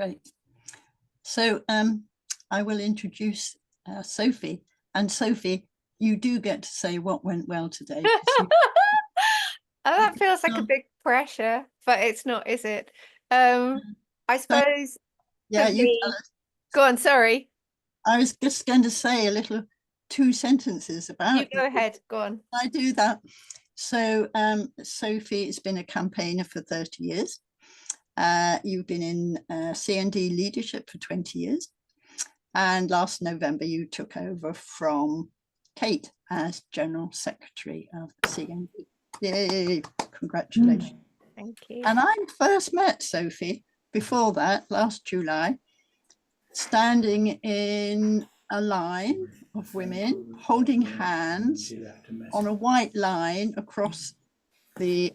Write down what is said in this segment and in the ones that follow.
Great. So I will introduce Sophie. And Sophie, you do get to say what went well today. Oh, that feels like a big pressure, but it's not, is it? I suppose Yeah, for you tell me, us. go on, sorry. I was just going to say a little 2 sentences You about you. go ahead, go on. I do that. So Sophie has been a campaigner for 30 years. You've been in CND leadership for 20 years. And last November, you took over from Kate as General Secretary of CND. Yay, congratulations. Thank you. And I first met Sophie before that, last July, standing in a line of women holding hands on a white line across the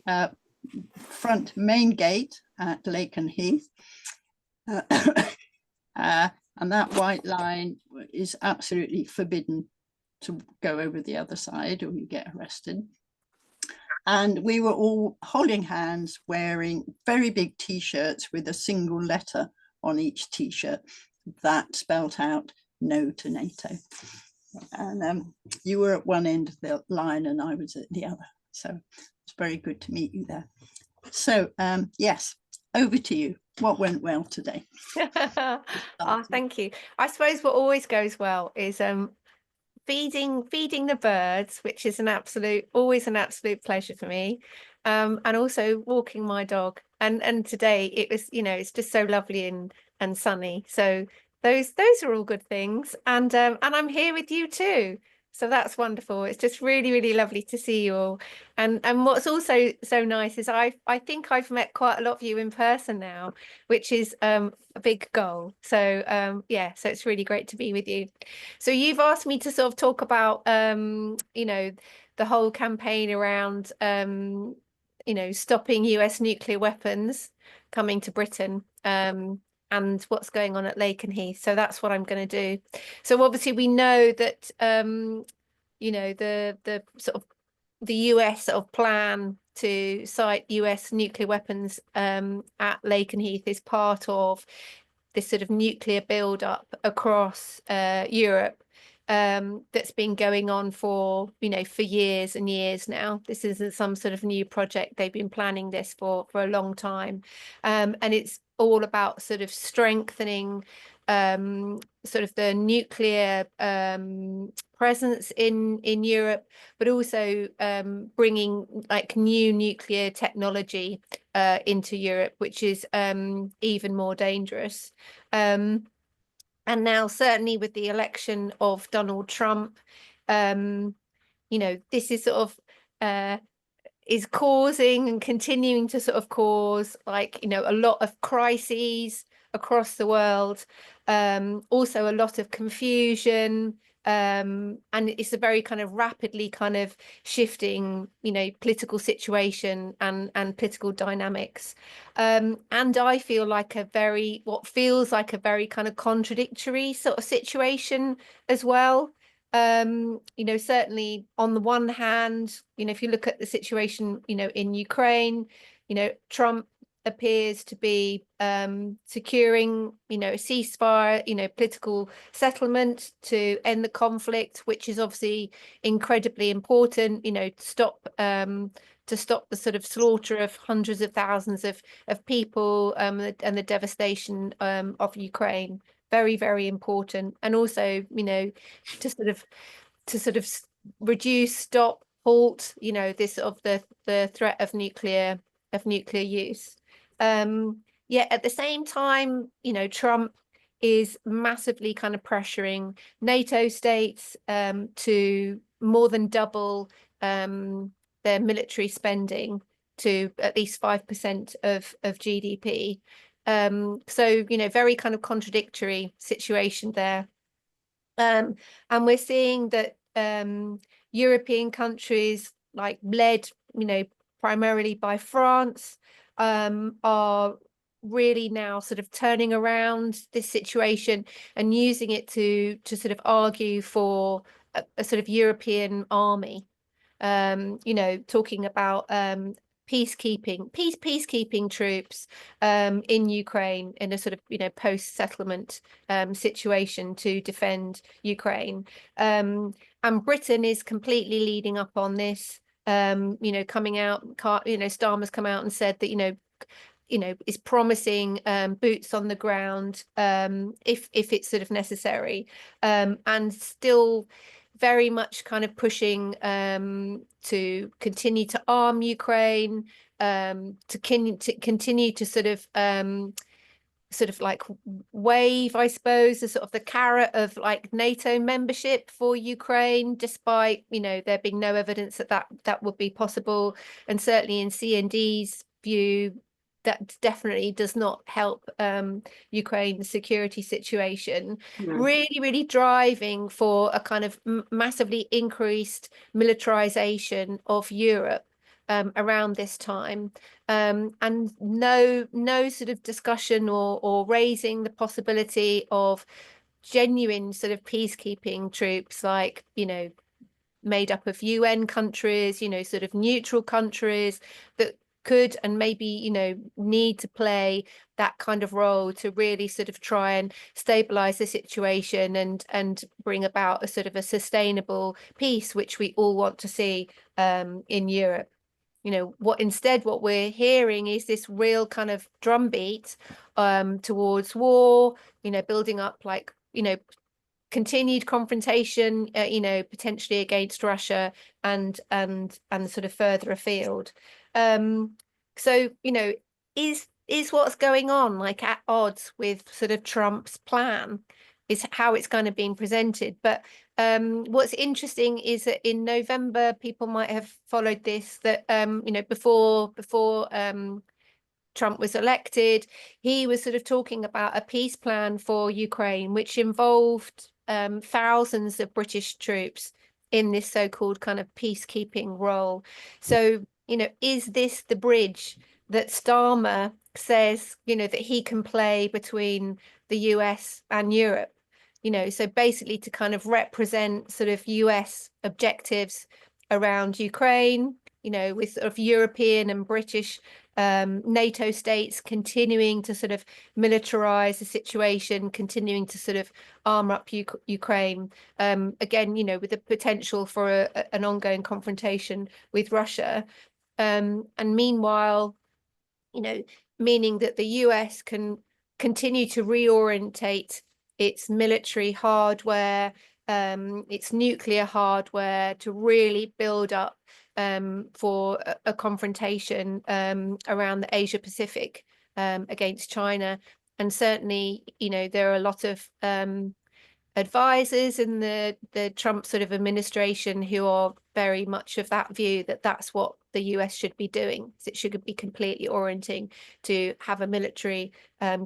front main gate at Lakenheath. And that white line is absolutely forbidden to go over the other side or you get arrested. And we were all holding hands, wearing very big T-shirts with a single letter on each T-shirt that spelt out no to NATO. And you were at one end of the line and I was at the other. So it's very good to meet you there. So yes, over to you. What went well today? Oh, thank you. I suppose what always goes well is feeding the birds, which is always an absolute pleasure for me. And also walking my dog. And today it was, it's just so lovely and sunny. So those are all good things. And I'm here with you too. So that's wonderful. It's just really, really lovely to see you all. And what's also so nice is I think I've met quite a lot of you in person now, which is a big goal. So yeah, so it's really great to be with you. So you've asked me to sort of talk about the whole campaign around stopping US nuclear weapons coming to Britain. And what's going on at Lakenheath. So that's what I'm going to do. So obviously we know that the sort of the US sort of plan to cite US nuclear weapons at Lakenheath is part of this sort of nuclear build-up across Europe that's been going on for years and years now. This isn't some sort of new project. They've been planning this for a long time, and it's all about sort of strengthening sort of the nuclear presence in Europe, but also bringing like new nuclear technology into Europe, which is even more dangerous. And now certainly with the election of Donald Trump, this is sort of is causing and continuing to sort of cause a lot of crises across the world, also a lot of confusion, and it's a very kind of rapidly kind of shifting political situation and political dynamics, and I feel like what feels like a very kind of contradictory sort of situation as well. Certainly on the one hand, if you look at the situation, in Ukraine, Trump appears to be securing, a ceasefire, political settlement to end the conflict, which is obviously incredibly important, to stop the sort of slaughter of hundreds of thousands of people and the devastation of Ukraine. Very, very important. And also, to sort of reduce, stop, halt, this of the threat of nuclear use. Yet at the same time, Trump is massively kind of pressuring NATO states to more than double their military spending to at least 5% of GDP. So very kind of contradictory situation there. And we're seeing that European countries, like led primarily by France, are really now sort of turning around this situation and using it to sort of argue for a sort of European army, talking about peacekeeping troops in Ukraine in a sort of, you know, post-settlement situation to defend Ukraine. And Britain is completely leading up on this. You know, coming out, you know, Starmer's come out and said that, is promising boots on the ground if it's sort of necessary, and still very much kind of pushing to continue to arm Ukraine, to continue to sort of like wave, I suppose, the sort of the carrot of like NATO membership for Ukraine, despite, you know, there being no evidence that would be possible. And certainly in CND's view, that definitely does not help Ukraine's security situation. Really driving for a kind of massively increased militarization of Europe around this time, and no sort of discussion or raising the possibility of genuine sort of peacekeeping troops, like, you know, made up of UN countries, you know, sort of neutral countries that could and maybe, you know, need to play that kind of role to really sort of try and stabilize the situation and bring about a sort of a sustainable peace, which we all want to see in Europe. You know, what we're hearing is this real kind of drumbeat towards war, you know, building up, like, you know, continued confrontation, you know, potentially against Russia and sort of further afield. So, you know, is what's going on like at odds with sort of Trump's plan, is how it's kind of being presented. But what's interesting is that in November, people might have followed this, that you know, before Trump was elected, he was sort of talking about a peace plan for Ukraine, which involved thousands of British troops in this so-called kind of peacekeeping role. So, you know, is this the bridge that Starmer says, you know, that he can play between the US and Europe? You know, so basically to kind of represent sort of US objectives around Ukraine, you know, with sort of European and British NATO states continuing to sort of militarize the situation, continuing to sort of arm up Ukraine, again, you know, with the potential for an ongoing confrontation with Russia. And meanwhile, you know, meaning that the US can continue to reorientate its military hardware, its nuclear hardware, to really build up for a confrontation around the Asia Pacific against China. And certainly, you know, there are a lot of advisors in the Trump sort of administration who are very much of that view, that that's what the US should be doing. So it should be completely orienting to have a military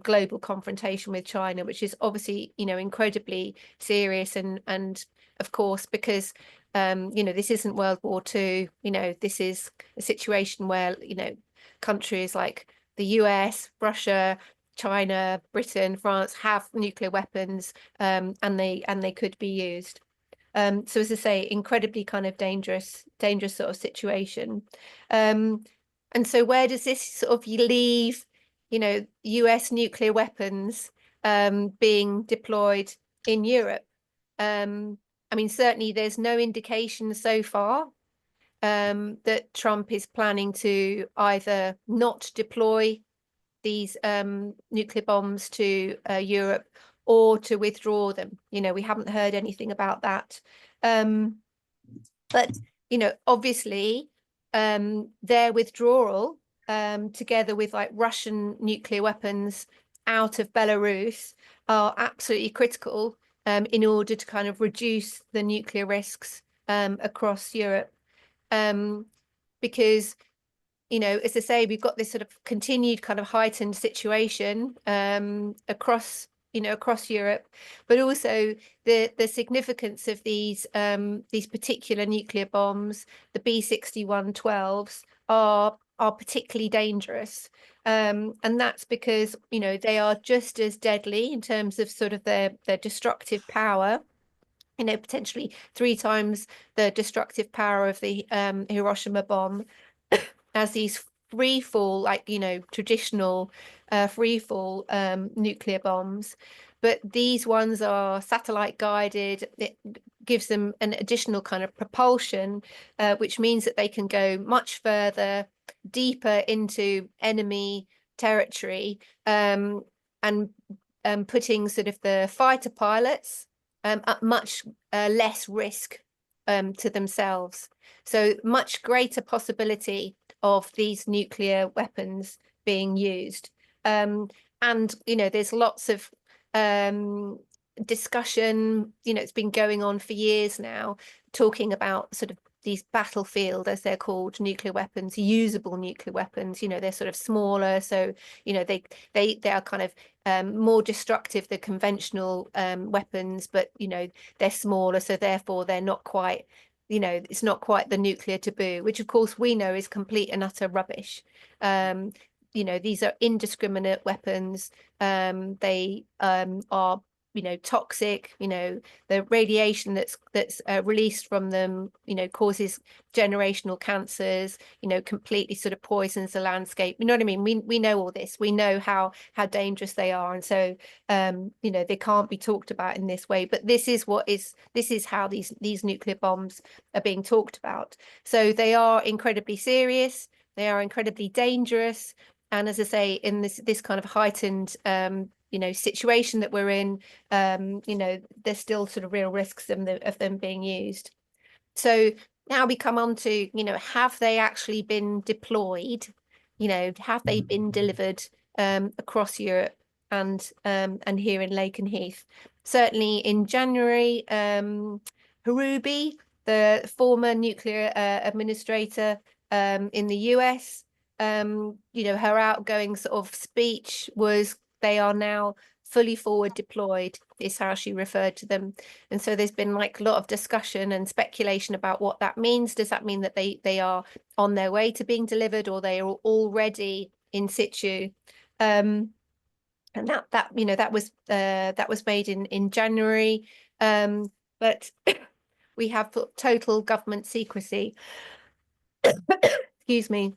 global confrontation with China, which is obviously, you know, incredibly serious. And of course, because you know, this isn't World War II, you know, this is a situation where, you know, countries like the US, Russia, China, Britain, France have nuclear weapons, and they could be used. So as I say, incredibly kind of dangerous sort of situation. And so where does this sort of leave, you know, US nuclear weapons being deployed in Europe? I mean, certainly there's no indication so far that Trump is planning to either not deploy these nuclear bombs to Europe or to withdraw them. You know, we haven't heard anything about that. But, you know, obviously their withdrawal together with like Russian nuclear weapons out of Belarus are absolutely critical in order to kind of reduce the nuclear risks across Europe. Because, you know, as I say, we've got this sort of continued kind of heightened situation across Europe, but also the significance of these particular nuclear bombs, the B6112s, are particularly dangerous. And that's because, you know, they are just as deadly in terms of sort of their destructive power, you know, potentially 3 times the destructive power of the Hiroshima bomb, as these free fall, like, traditional free fall nuclear bombs. But these ones are satellite guided. It gives them an additional kind of propulsion, which means that they can go much further, deeper into enemy territory, and putting sort of the fighter pilots at much less risk to themselves. So much greater possibility of these nuclear weapons being used. And, there's lots of discussion, it's been going on for years now, talking about sort of these battlefield, as they're called, nuclear weapons, usable nuclear weapons. They're sort of smaller, so they are kind of more destructive than conventional weapons, but they're smaller, so therefore they're not quite, it's not quite the nuclear taboo, which of course we know is complete and utter rubbish. These are indiscriminate weapons. They are toxic. The radiation that's released from them causes generational cancers, completely sort of poisons the landscape. You know what I mean? We know all this. We know how dangerous they are, and so they can't be talked about in this way. But this is how these nuclear bombs are being talked about. So they are incredibly serious. They are incredibly dangerous. And as I say, in this kind of heightened situation that we're in, there's still sort of real risks of them being used. So now we come on to, have they actually been deployed? Have they been delivered across Europe and here in Lakenheath? Certainly in January, Harubi, the former nuclear administrator in the US, her outgoing sort of speech was, they are now fully forward deployed, is how she referred to them. And so there's been like a lot of discussion and speculation about what that means. Does that mean that they are on their way to being delivered, or they are already in situ? And that was made in January, but we have total government secrecy excuse me,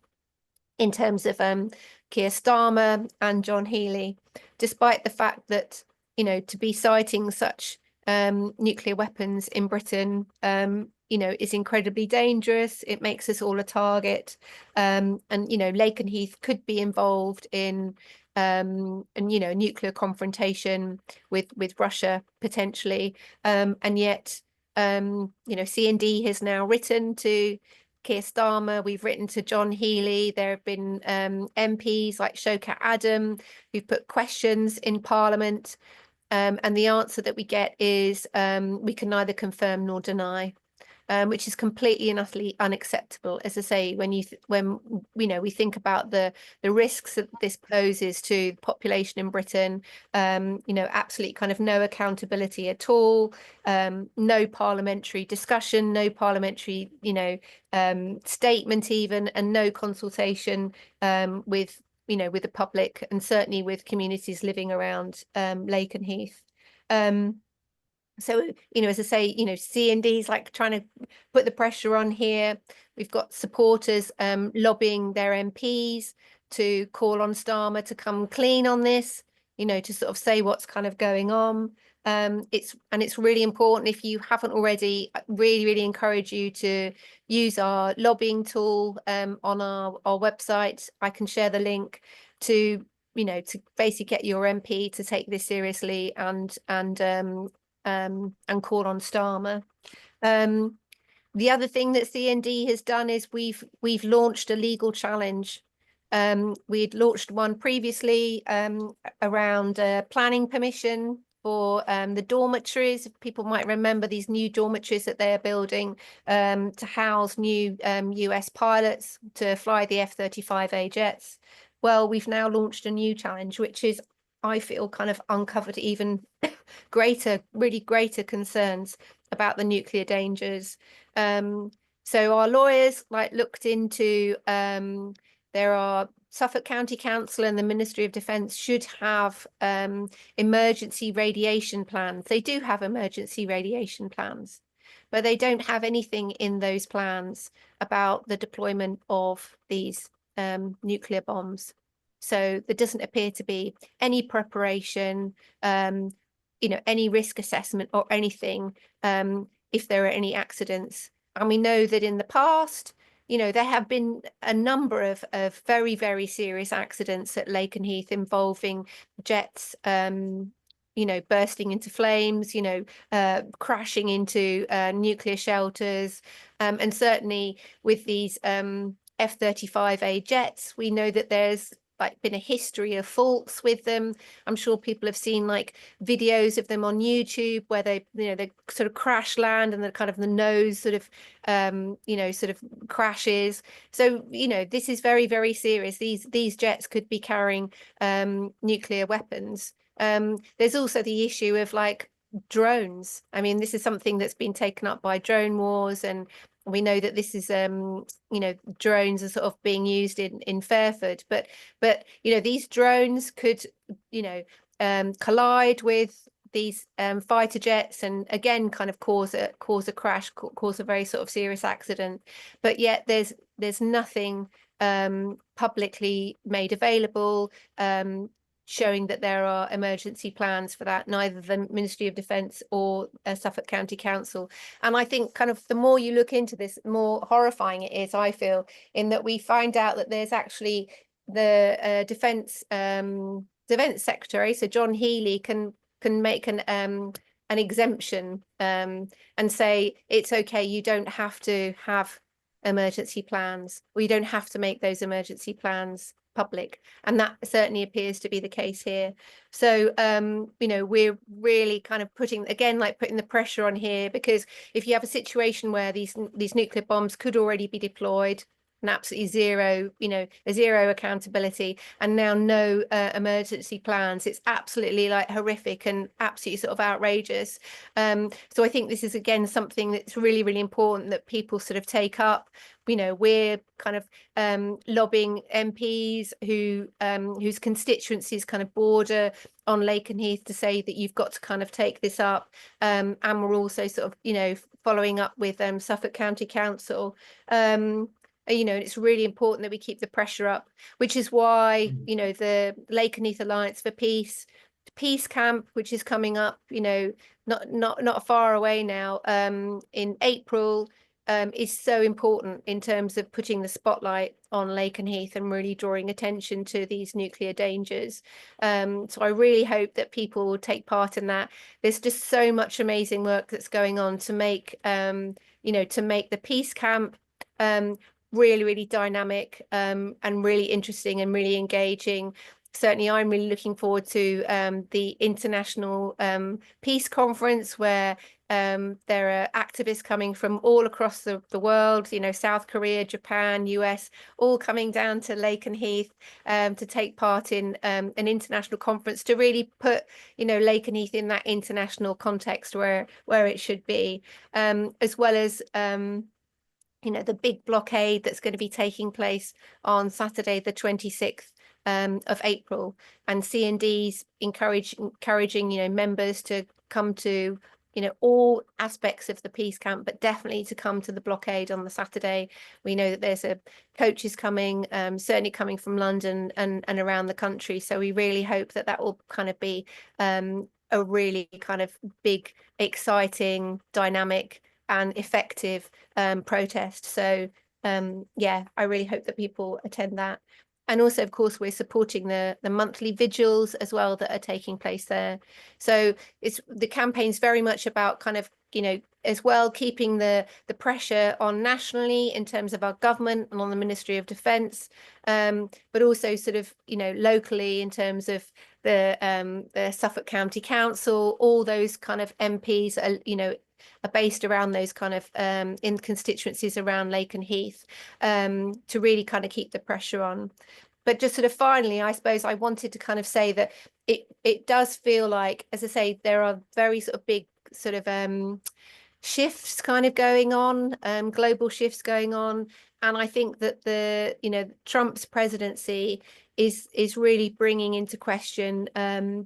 in terms of Keir Starmer and John Healey, despite the fact that, to be citing such nuclear weapons in Britain, is incredibly dangerous. It makes us all a target. And, Lakenheath could be involved in nuclear confrontation with Russia potentially. And yet, CND has now written to Keir Starmer, we've written to John Healey. There have been MPs like Shokat Adam who've put questions in Parliament, and the answer that we get is we can neither confirm nor deny, which is completely and utterly unacceptable. As I say, when we think about the risks that this poses to the population in Britain, absolutely kind of no accountability at all, no parliamentary discussion, no parliamentary statement even, and no consultation with the public, and certainly with communities living around Lakenheath. So, as I say, CND is like trying to put the pressure on here. We've got supporters lobbying their MPs to call on Starmer to come clean on this, to sort of say what's kind of going on. It's really important. If you haven't already, I really encourage you to use our lobbying tool on our website. I can share the link to basically get your MP to take this seriously and call on Starmer. The other thing that CND has done is we've launched a legal challenge. We'd launched one previously around planning permission for the dormitories. People might remember these new dormitories that they're building to house new US pilots to fly the F-35A jets. Well, we've now launched a new challenge, which is, I feel, kind of uncovered even really greater concerns about the nuclear dangers. So our lawyers looked into, there are Suffolk County Council and the Ministry of Defence should have emergency radiation plans. They do have emergency radiation plans, but they don't have anything in those plans about the deployment of these nuclear bombs. So there doesn't appear to be any preparation, any risk assessment or anything if there are any accidents. And we know that in the past, there have been a number of very, very serious accidents at Lakenheath involving jets, bursting into flames, crashing into nuclear shelters. And certainly with these F-35A jets, we know that there's been a history of faults with them. I'm sure people have seen videos of them on YouTube where they sort of crash land and the nose sort of crashes. So this is very, very serious. These jets could be carrying nuclear weapons. There's also the issue of drones. I mean, this is something that's been taken up by drone wars, and we know that this is drones are sort of being used in Fairford, but these drones could collide with these fighter jets and again kind of cause a crash, cause a very sort of serious accident. But yet there's nothing publicly made available showing that there are emergency plans for that, neither the Ministry of Defence or Suffolk County Council. And I think kind of the more you look into this, the more horrifying it is, I feel, in that we find out that there's actually the Defence Secretary, so John Healey, can make an exemption and say it's okay, you don't have to have emergency plans, or you don't have to make those emergency plans public, and that certainly appears to be the case here. So we're really kind of putting the pressure on here, because if you have a situation where these nuclear bombs could already be deployed and absolutely zero accountability, and now no emergency plans, it's absolutely horrific and absolutely sort of outrageous. So I think this is again something that's really, really important that people sort of take up. We're kind of lobbying MPs whose constituencies kind of border on Lakenheath to say that you've got to kind of take this up, and we're also sort of following up with Suffolk County Council. It's really important that we keep the pressure up, which is why the Lakenheath Alliance for Peace Camp, which is coming up not far away now, in April, is so important in terms of putting the spotlight on Lakenheath and really drawing attention to these nuclear dangers. So I really hope that people will take part in that. There's just so much amazing work that's going on to make the Peace Camp really, really dynamic and really interesting and really engaging. Certainly, I'm really looking forward to the International Peace Conference, where there are activists coming from all across the world, South Korea, Japan, US, all coming down to Lakenheath to take part in an international conference to really put, Lakenheath in that international context where it should be, as well as the big blockade that's going to be taking place on Saturday, the 26th of April, and CND's encouraging members to come to all aspects of the peace camp, but definitely to come to the blockade on the Saturday. We know that there's coaches coming, certainly coming from London and around the country, so we really hope that will kind of be a really kind of big, exciting, dynamic and effective protest. So yeah, I really hope that people attend that. And also, of course, we're supporting the monthly vigils as well that are taking place there. So the campaign's very much about kind of, as well, keeping the pressure on nationally in terms of our government and on the Ministry of Defence, but also sort of, locally in terms of the Suffolk County Council, all those kind of MPs are based around those kind of in constituencies around Lakenheath, to really kind of keep the pressure on. But just sort of finally, I suppose I wanted to kind of say that it does feel like, as I say, there are very sort of big sort of shifts kind of going on, global shifts going on. And I think that Trump's presidency is really bringing into question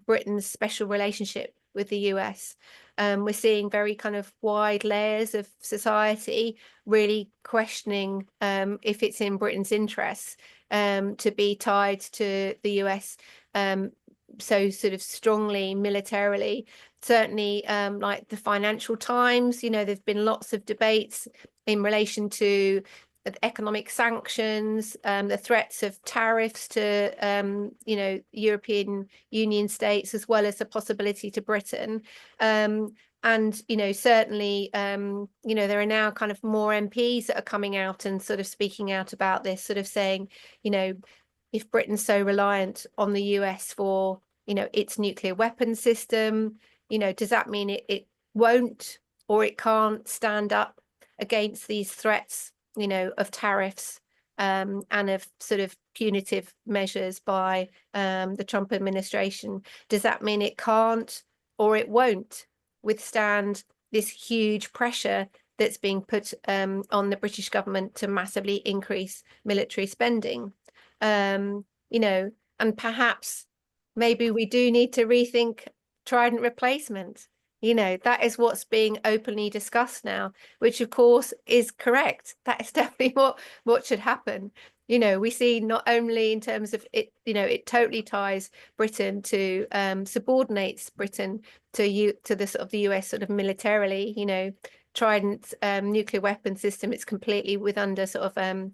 Britain's special relationship with the US. We're seeing very kind of wide layers of society really questioning if it's in Britain's interests to be tied to the US so sort of strongly militarily. Certainly, like the Financial Times, you know, there's been lots of debates in relation to economic sanctions, the threats of tariffs to, you know, European Union states, as well as the possibility to Britain. And, you know, certainly, you know, there are now kind of more MPs that are coming out and sort of speaking out about this, sort of saying, you know, if Britain's so reliant on the US for, you know, its nuclear weapons system, you know, does that mean it won't or it can't stand up against these threats, you know, of tariffs and of sort of punitive measures by the Trump administration? Does that mean it can't or it won't withstand this huge pressure that's being put on the British government to massively increase military spending? You know, and perhaps maybe we do need to rethink Trident replacement. You know, that is what's being openly discussed now, which of course is correct. That is definitely what should happen. You know, we see not only in terms of it, you know, it totally ties Britain to subordinates Britain to the sort of the US sort of militarily, you know, Trident's nuclear weapon system, it's completely under sort of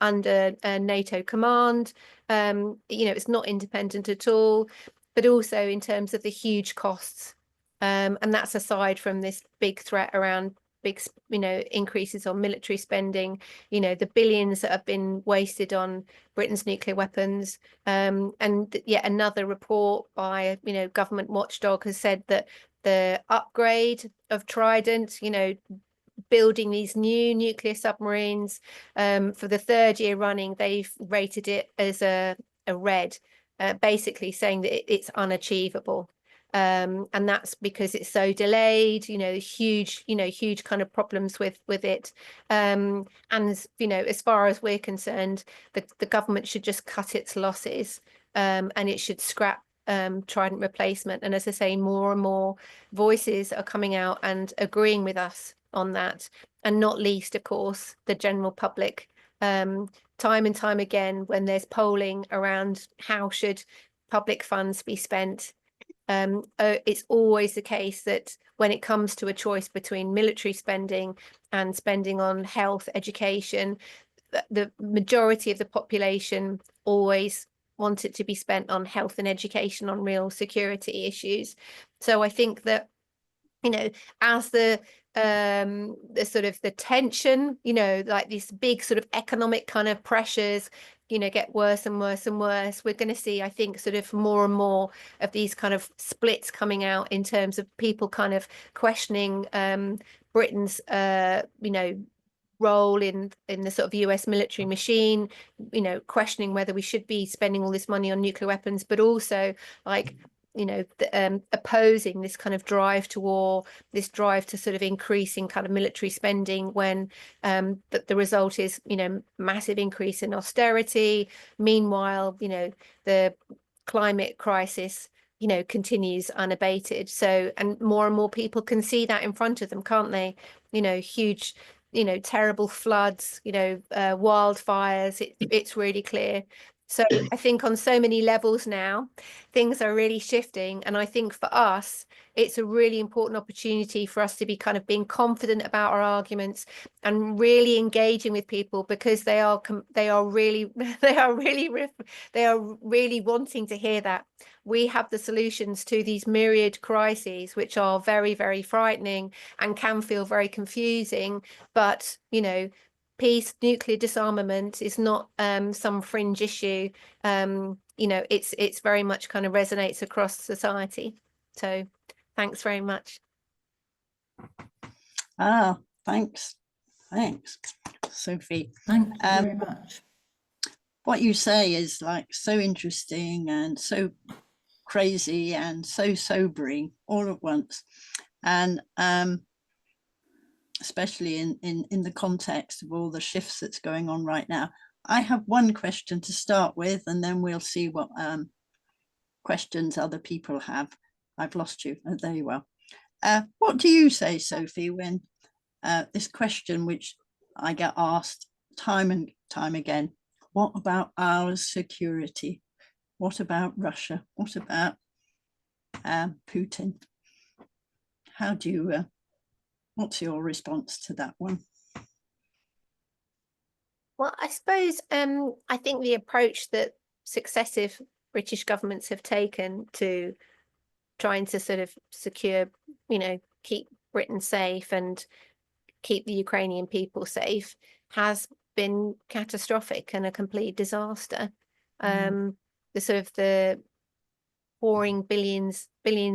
under NATO command. You know, it's not independent at all, but also in terms of the huge costs. And that's aside from this big threat around big, you know, increases on military spending, you know, the billions that have been wasted on Britain's nuclear weapons. And yet another report by, you know, government watchdog has said that the upgrade of Trident, you know, building these new nuclear submarines for the third year running, they've rated it as a red, basically saying that it's unachievable. And that's because it's so delayed, you know, huge kind of problems with it. And, you know, as far as we're concerned, the government should just cut its losses and it should scrap Trident replacement. And as I say, more and more voices are coming out and agreeing with us on that, and not least, of course, the general public. Time and time again, when there's polling around how should public funds be spent, it's always the case that when it comes to a choice between military spending and spending on health, education, the majority of the population always want it to be spent on health and education, on real security issues. So I think that, you know, as the sort of the tension, you know, like these big sort of economic kind of pressures, you know, get worse and worse and worse, we're going to see, I think, sort of more and more of these kind of splits coming out in terms of people kind of questioning Britain's, you know, role in the sort of US military machine, you know, questioning whether we should be spending all this money on nuclear weapons, but also like, you know, opposing this kind of drive to war, this drive to sort of increasing kind of military spending when the result is, you know, massive increase in austerity. Meanwhile, you know, the climate crisis, you know, continues unabated. So, and more people can see that in front of them, can't they? You know, huge, you know, terrible floods, you know, wildfires, it's really clear. So I think on so many levels now, things are really shifting. And I think for us, it's a really important opportunity for us to be kind of being confident about our arguments and really engaging with people, because they are really wanting to hear that we have the solutions to these myriad crises, which are very, very frightening and can feel very confusing. But, you know, peace, nuclear disarmament is not some fringe issue. You know, it's very much kind of resonates across society. So thanks very much. Thanks, Sophie. Thank you very much. What you say is like so interesting and so crazy and so sobering all at once, and especially in the context of all the shifts that's going on right now. I have one question to start with, and then we'll see what questions other people have. I've lost you. Oh, there you are. What do you say, Sophie, when this question, which I get asked time and time again, what about our security? What about Russia? What about Putin? How do you, what's your response to that one? Well, I suppose I think the approach that successive British governments have taken to trying to sort of secure, keep Britain safe and keep the Ukrainian people safe has been catastrophic and a complete disaster. The sort of the pouring billions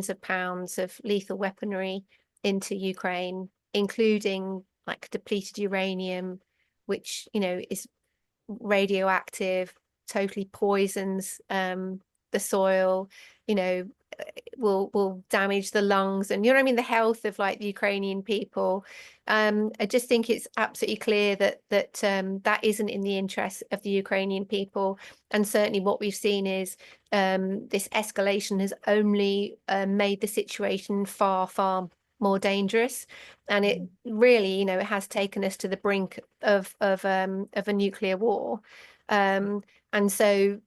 of pounds of lethal weaponry into Ukraine, including like depleted uranium, which is radioactive, totally poisons the soil, will damage the lungs and the health of like the Ukrainian people. I just think it's absolutely clear that that isn't in the interest of the Ukrainian people, and certainly what we've seen is this escalation has only made the situation far more dangerous, and it really it has taken us to the brink of a nuclear war, and so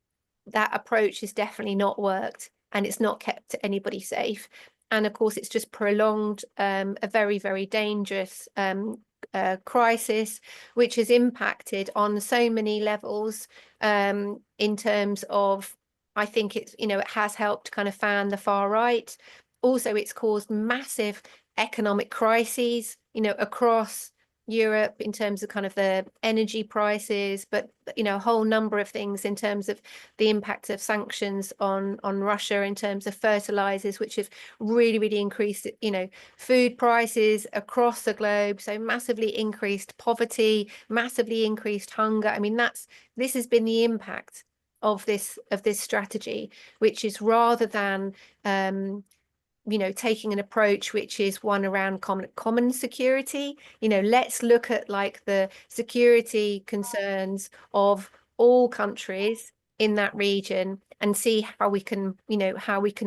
that approach has definitely not worked, and it's not kept anybody safe. And of course, it's just prolonged a very dangerous crisis, which has impacted on so many levels in terms of, I think it's, it has helped kind of fan the far right. Also, it's caused massive economic crises, across Europe in terms of kind of the energy prices, but a whole number of things in terms of the impact of sanctions on Russia in terms of fertilizers, which have really increased food prices across the globe, so massively increased poverty, massively increased hunger. I mean, this has been the impact of this strategy, which is, rather than taking an approach which is one around common security, let's look at like the security concerns of all countries in that region and see how we can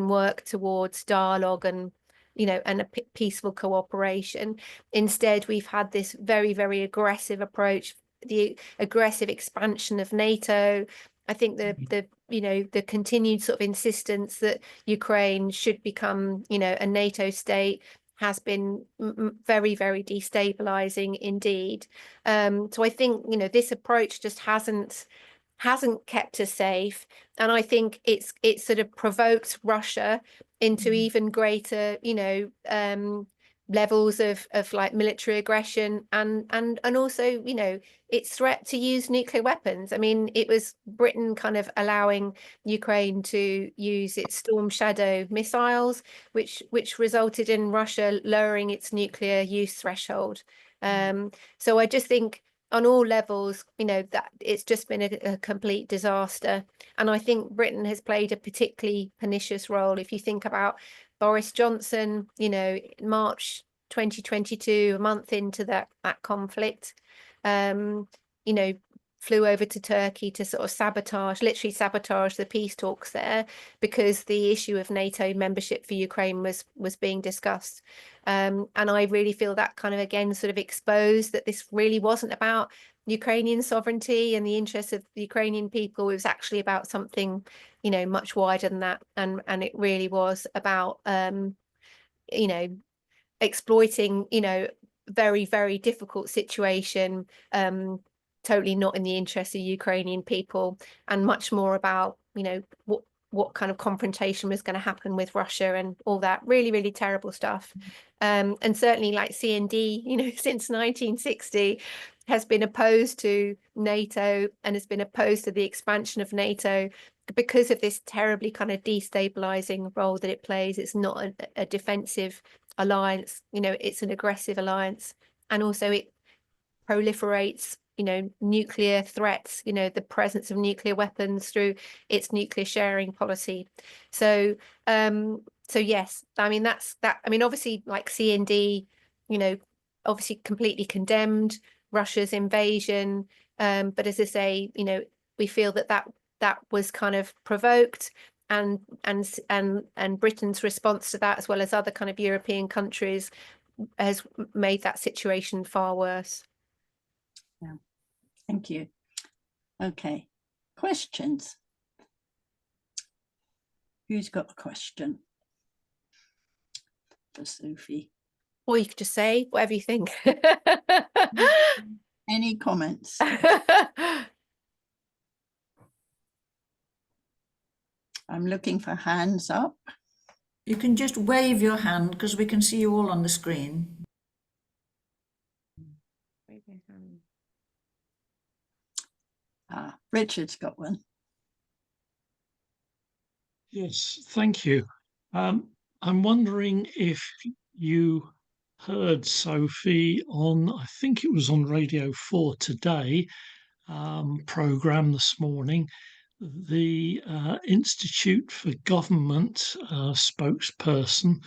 work towards dialogue and and a peaceful cooperation. Instead, we've had this very aggressive approach, the aggressive expansion of NATO. I think the continued sort of insistence that Ukraine should become, a NATO state has been very destabilizing indeed. So I think, this approach just hasn't kept us safe, and I think it's sort of provoked Russia into even greater, levels of like military aggression and also its threat to use nuclear weapons. I mean, it was Britain kind of allowing Ukraine to use its Storm Shadow missiles, which resulted in Russia lowering its nuclear use threshold. So I just think on all levels, that it's just been a complete disaster. And I think Britain has played a particularly pernicious role. If you think about Boris Johnson, March 2022, a month into that conflict, flew over to Turkey to sort of literally sabotage the peace talks there, because the issue of NATO membership for Ukraine was being discussed. And I really feel that kind of again sort of exposed that this really wasn't about Ukrainian sovereignty and the interests of the Ukrainian people. It was actually about something, much wider than that. And it really was about, exploiting, very difficult situation, totally not in the interest of Ukrainian people, and much more about, what kind of confrontation was going to happen with Russia and all that really terrible stuff. And certainly like CND, since 1960 has been opposed to NATO and has been opposed to the expansion of NATO because of this terribly kind of destabilizing role that it plays. It's not a defensive alliance, it's an aggressive alliance, and also it proliferates nuclear threats, the presence of nuclear weapons through its nuclear sharing policy. So yes, I mean, that's that. I mean, obviously like CND, obviously completely condemned Russia's invasion, but as I say, we feel that was kind of provoked, and Britain's response to that, as well as other kind of European countries, has made that situation far worse. Yeah, thank you. Okay, Questions? Who's got a question for Sophie? Or you could just say whatever you think. Any comments? I'm looking for hands up. You can just wave your hand because we can see you all on the screen. Richard's got one. Yes, thank you. I'm wondering if you heard Sophie on, I think it was on Radio 4 today, programme this morning, the Institute for Government spokesperson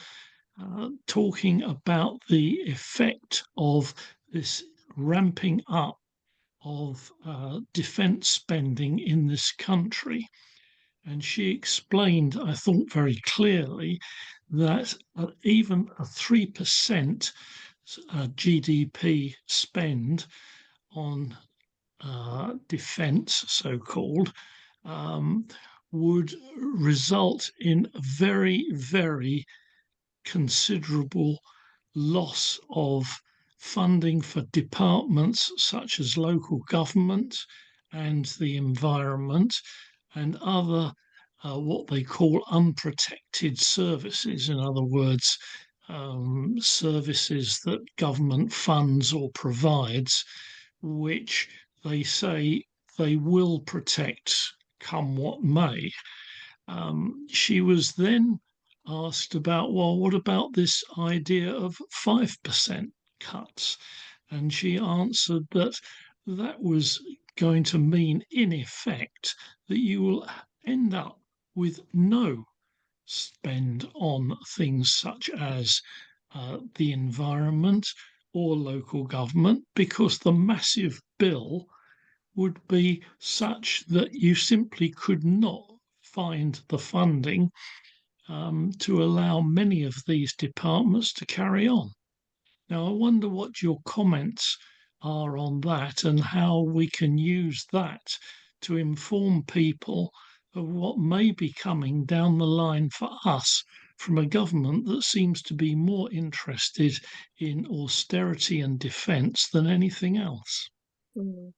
talking about the effect of this ramping up of defence spending in this country. And she explained, I thought very clearly, that even a 3% GDP spend on defence, so-called, would result in a very, very considerable loss of funding for departments such as local government and the environment and other what they call unprotected services. In other words, services that government funds or provides, which they say they will protect come what may. She was then asked about, well, what about this idea of 5% cuts? And she answered that that was going to mean, in effect, that you will end up with no spend on things such as the environment or local government, because the massive bill would be such that you simply could not find the funding to allow many of these departments to carry on. Now, I wonder what your comments are on that and how we can use that to inform people of what may be coming down the line for us from a government that seems to be more interested in austerity and defence than anything else. Mm.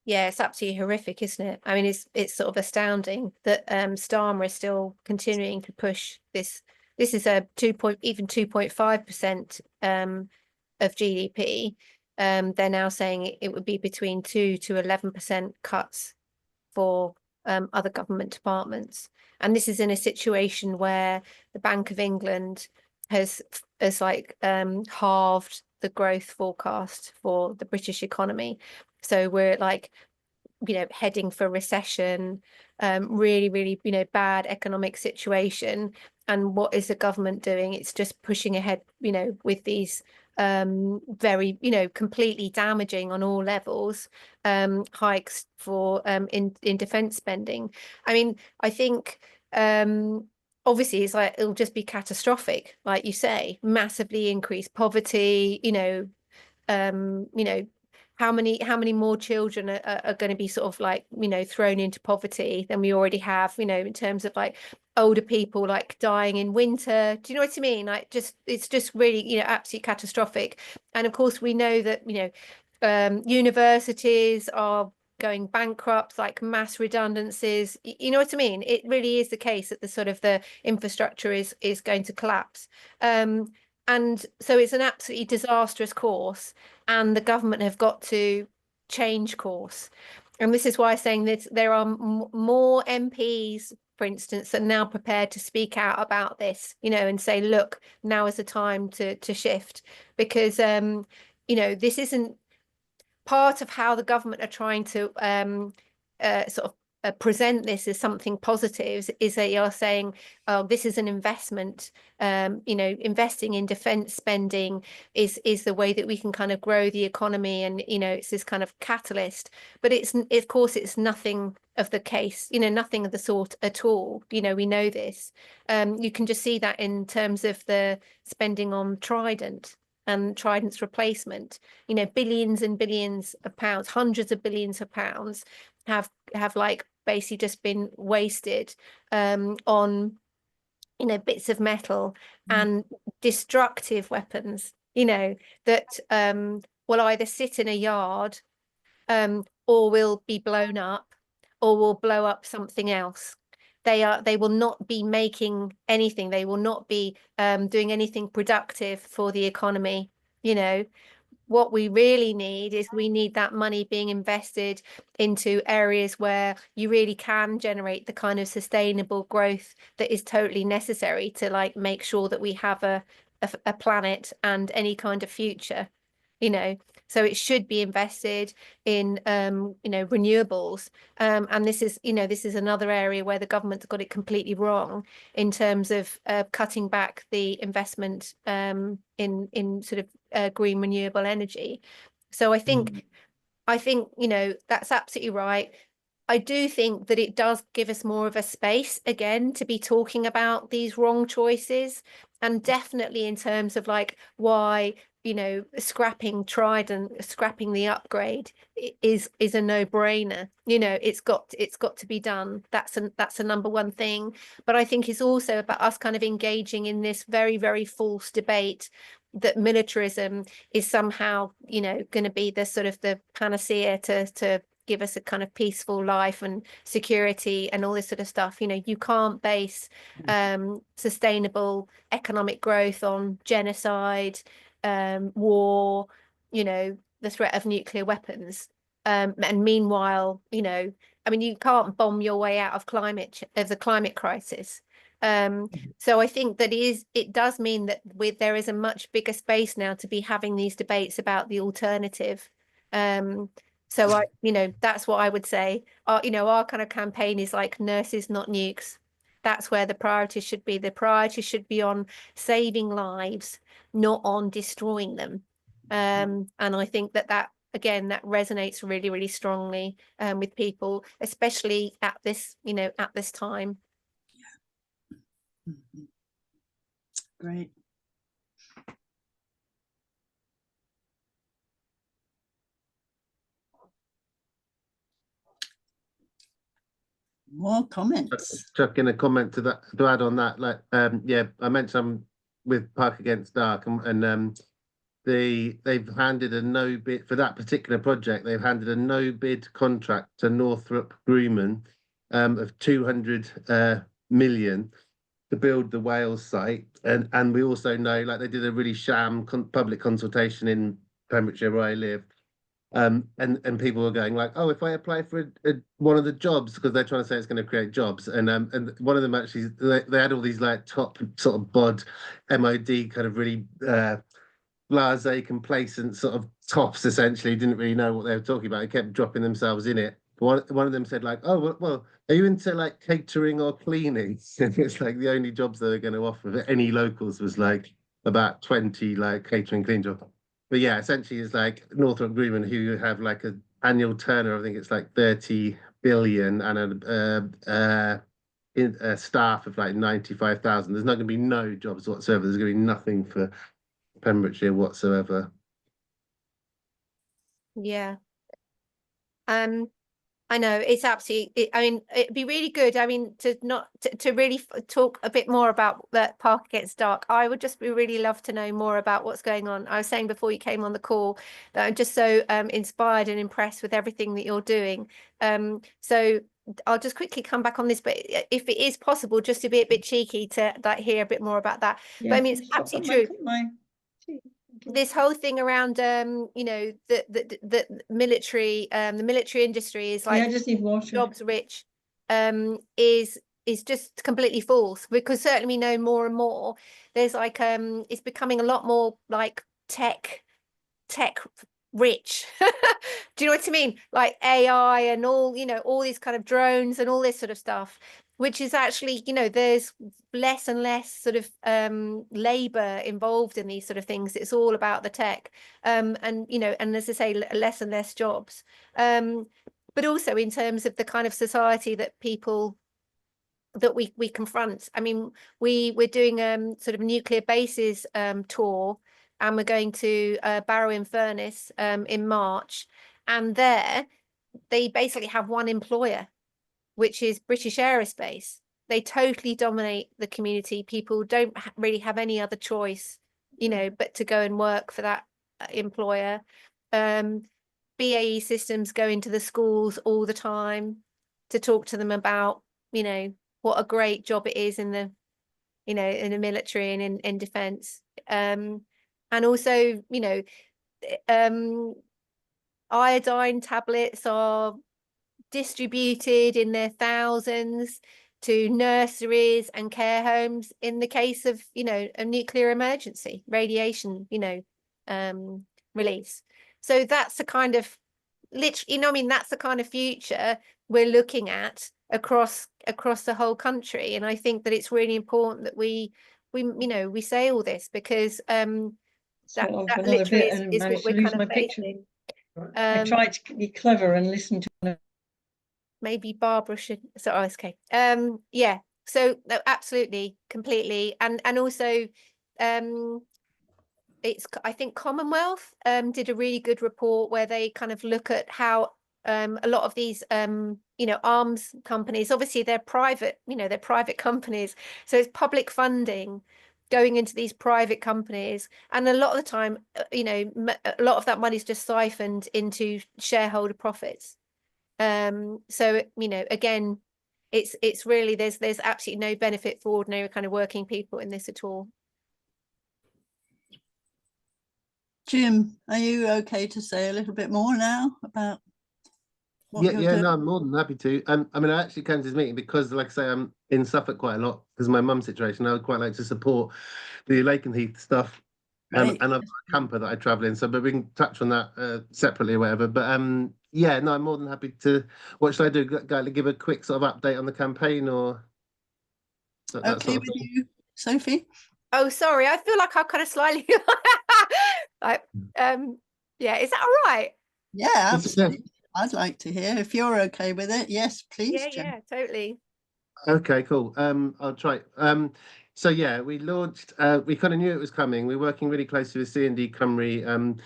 Yeah, it's absolutely horrific, isn't it? I mean, it's sort of astounding that Starmer is still continuing to push this. This is a 2.5% of GDP. They're now saying it would be between 2 to 11% cuts for other government departments. And this is in a situation where the Bank of England has like halved the growth forecast for the British economy. So we're like, heading for recession, really, really, bad economic situation. And what is the government doing? It's just pushing ahead, with these very, completely damaging on all levels hikes for in defence spending. I mean, I think obviously it's like it'll just be catastrophic, like you say, massively increased poverty, how many more children are going to be sort of like, thrown into poverty than we already have, in terms of like older people like dying in winter. Do you know what I mean? Like it's just really, absolutely catastrophic. And of course we know that, universities are going bankrupt, like mass redundancies. You know what I mean? It really is the case that the infrastructure is going to collapse. And so it's an absolutely disastrous course, and the government have got to change course. And this is why I'm saying that there are more MPs, for instance, that are now prepared to speak out about this, and say, look, now is the time to shift, because, this isn't part of how the government are trying to present this as something positive, is that you're saying, oh, this is an investment, investing in defence spending is the way that we can kind of grow the economy, and it's this kind of catalyst. But of course it's nothing of the case, nothing of the sort at all. We know this. You can just see that in terms of the spending on Trident and Trident's replacement, billions and billions of pounds, hundreds of billions of pounds. have like basically just been wasted on, you know, bits of metal and destructive weapons, you know, that will either sit in a yard or will be blown up or will blow up something else. They will not be making anything. They will not be doing anything productive for the economy. You know, what we really need is we need that money being invested into areas where you really can generate the kind of sustainable growth that is totally necessary to like make sure that we have a planet and any kind of future, you know. So it should be invested in you know, renewables, and this is, you know, this is another area where the government's got it completely wrong in terms of cutting back the investment in sort of green renewable energy. So I think you know, that's absolutely right. I do think that it does give us more of a space again to be talking about these wrong choices, and definitely in terms of like why, you know, scrapping Trident, scrapping the upgrade is a no-brainer. You know, it's got to be done. That's a number one thing. But I think it's also about us kind of engaging in this very, very false debate that militarism is somehow, you know, going to be the sort of the panacea to give us a kind of peaceful life and security and all this sort of stuff. You know, you can't base sustainable economic growth on genocide, war, you know, the threat of nuclear weapons. And meanwhile, you know, I mean, you can't bomb your way out of the climate crisis. So I think that it does mean that there is a much bigger space now to be having these debates about the alternative. So you know, that's what I would say. You know, our kind of campaign is like nurses, not nukes. That's where the priority should be. The priority should be on saving lives, not on destroying them. And I think that again, that resonates really, really strongly with people, especially at this, you know, at this time. Great. More comments. Chuck in a comment to that, to add on that, like yeah, I mentioned I'm with Park Against Dark, and they've handed a no bid for that particular project. They've handed a no bid contract to Northrop Greenham of 200 million to build the Wales site, and we also know, like, they did a really sham public consultation in Pembrokeshire where I live. And people were going like, oh, if I apply for one of the jobs, because they're trying to say it's going to create jobs, and one of them actually, they had all these like top sort of bod MOD kind of really blasé, complacent sort of tops, essentially didn't really know what they were talking about. They kept dropping themselves in it. One of them said like, oh, well, are you into like catering or cleaning? And it's like the only jobs they were going to offer for any locals was like about 20 like catering, clean jobs. But yeah, essentially it's like Northrop Grumman, who have like an annual turnover, I think it's like 30 billion, and a staff of like 95,000. There's not going to be no jobs whatsoever. There's going to be nothing for Pembrokeshire whatsoever. Yeah. I know, it's absolutely, I mean, it'd be really good, I mean, to really talk a bit more about that Park Against Dark. I would just really love to know more about what's going on. I was saying before you came on the call that I'm just so inspired and impressed with everything that you're doing. So I'll just quickly come back on this, but if it is possible, just to be a bit cheeky to like hear a bit more about that. Yeah, but I mean, it's absolutely true. This whole thing around you know, the military the military industry is like, I just need water. Jobs rich is just completely false, because certainly we know more and more there's like it's becoming a lot more like tech rich. Do you know what I mean? Like AI and all, you know, all these kind of drones and all this sort of stuff, which is actually, you know, there's less and less sort of labor involved in these sort of things. It's all about the tech, and you know, and as I say, less and less jobs, but also in terms of the kind of society that people that we confront. I mean, we're doing sort of nuclear bases tour, and we're going to Barrow-in-Furness in March, and there they basically have one employer, which is British Aerospace. They totally dominate the community. People don't really have any other choice, you know, but to go and work for that employer. BAE Systems go into the schools all the time to talk to them about, you know, what a great job it is in the, you know, in the military and in defence. And also, you know, iodine tablets are distributed in their thousands to nurseries and care homes in the case of, you know, a nuclear emergency, radiation, you know, release. So that's the kind of literally, you know, I mean, that's the kind of future we're looking at across the whole country. And I think that it's really important that we you know, we say all this, because that literally is what we're kind of facing. I tried to be clever and listen to. Maybe Barbara should. So, oh, okay. Yeah. So no, absolutely, completely, and also, it's, I think Commonwealth did a really good report where they kind of look at how a lot of these you know, arms companies, obviously they're private, you know, they're private companies, so it's public funding going into these private companies, and a lot of the time, you know, a lot of that money is just siphoned into shareholder profits. So, you know, again, it's really, there's absolutely no benefit for ordinary kind of working people in this at all. Jim, are you okay to say a little bit more now about what you're doing? No, I'm more than happy to. I mean, I actually came to this meeting because, like I say, I'm in Suffolk quite a lot because of my mum's situation. I would quite like to support the Lakenheath stuff. And I've got a camper that I travel in, so but we can touch on that separately or whatever. But yeah, no, I'm more than happy to. What should I do? Give a quick sort of update on the campaign, or okay sort of with you, Sophie? Oh, sorry, I feel like I kind of slightly like yeah, is that all right? Yeah, absolutely. I'd like to hear if you're okay with it. Yes, please. Yeah, Jim. yeah, totally. Okay, cool. I'll try. So yeah, we launched. We kind of knew it was coming. We're working really closely with CND Cymru,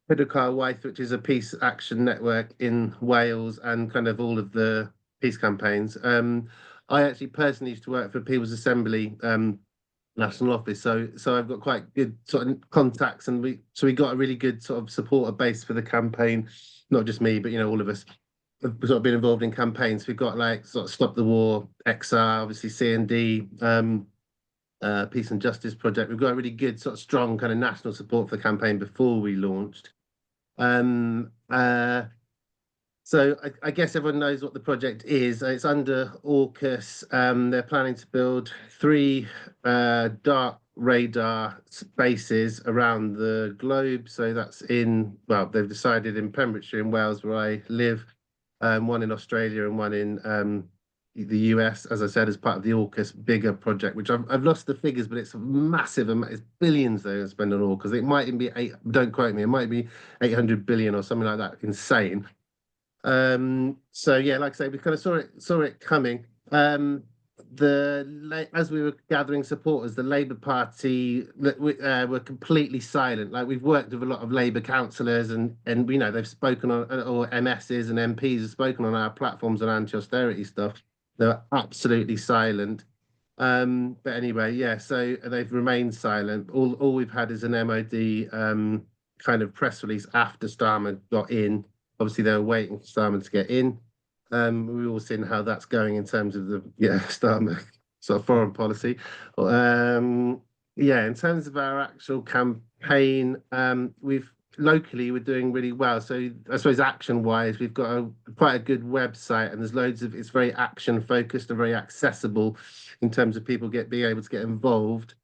Waith, which is a peace action network in Wales, and kind of all of the peace campaigns. I actually personally used to work for People's Assembly National Office, so I've got quite good sort of contacts, and we got a really good sort of supporter base for the campaign. Not just me, but you know, all of us have sort of been involved in campaigns. We've got like sort of Stop the War, XR, obviously CND, Peace and Justice Project. We've got a really good sort of strong kind of national support for the campaign before we launched. So I guess everyone knows what the project is. It's under AUKUS. They're planning to build 3 dark radar bases around the globe. So that's in, well, they've decided in Pembrokeshire in Wales, where I live, one in Australia and one in the US, as I said, as part of the AUKUS bigger project, which I've lost the figures, but it's a massive amount. It's billions they're going to spend on AUKUS. It might even be don't quote me, it might be 800 billion or something like that. Insane. So yeah, like I say, we kind of saw it coming. As we were gathering supporters, the Labour Party were completely silent. Like, we've worked with a lot of Labour councillors, and we know they've spoken on, or MSs and MPs have spoken on our platforms on anti-austerity stuff. They're absolutely silent. But anyway, yeah. So they've remained silent. All we've had is an MOD kind of press release after Starmer got in. Obviously, they were waiting for Starmer to get in. We've all seen how that's going in terms of the Starmer sort of foreign policy. In terms of our actual campaign, we're doing really well. So I suppose action-wise, we've got quite a good website, and there's loads of, it's very action-focused and very accessible in terms of people being able to get involved.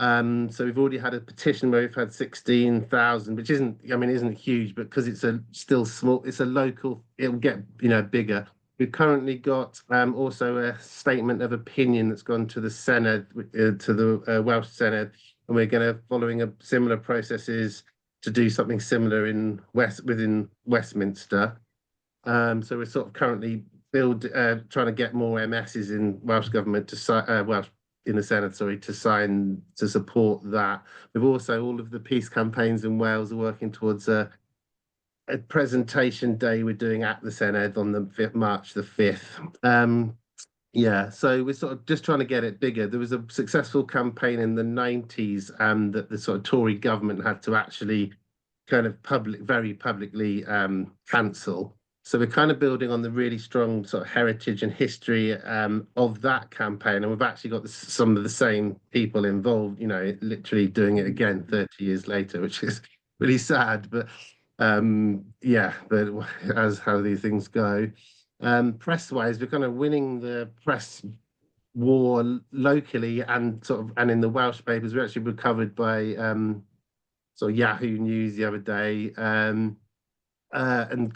So we've already had a petition where we've had 16,000, which isn't huge, but because it's still small, it's a local, it'll get bigger. We've currently got also a statement of opinion that's gone to the Senedd, to the Welsh Senedd, and we're going to following a similar processes to do something similar within Westminster. So we're sort of currently trying to get more MSs in Welsh government to in the Senedd, to sign to support that. We've also, all of the peace campaigns in Wales are working towards a presentation day we're doing at the CND on the March the 5th. Yeah, so we're sort of just trying to get it bigger. There was a successful campaign in the 90s that the sort of Tory government had to actually kind of very publicly cancel. So we're kind of building on the really strong sort of heritage and history of that campaign. And we've actually got some of the same people involved, you know, literally doing it again 30 years later, which is really sad. But yeah, but as how these things go. Press-wise, we're kind of winning the press war locally and in the Welsh papers. We actually were covered by sort of Yahoo News the other day, and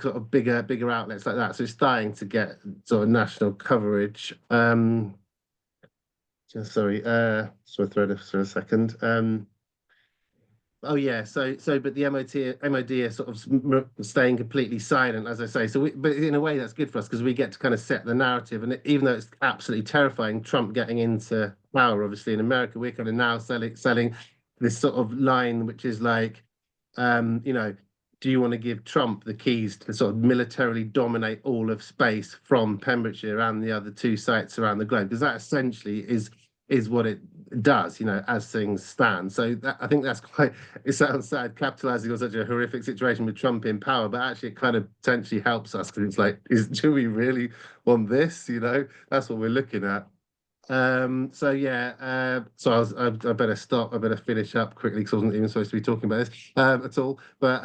sort of bigger outlets like that. So it's starting to get sort of national coverage. Sorry, throw this for a second. Oh yeah, but the MOD are sort of staying completely silent, as I say. But in a way that's good for us because we get to kind of set the narrative. And even though it's absolutely terrifying, Trump getting into power, obviously in America, we're kind of now selling this sort of line, which is like, you know, do you want to give Trump the keys to sort of militarily dominate all of space from Pembrokeshire and the other 2 sites around the globe? Because that essentially is what it does, you know, as things stand. So I think that's quite, it sounds sad, capitalizing on such a horrific situation with Trump in power, but actually it kind of potentially helps us because it's like, do we really want this? You know, that's what we're looking at. So yeah, so I better stop. I better finish up quickly because I wasn't even supposed to be talking about this at all. But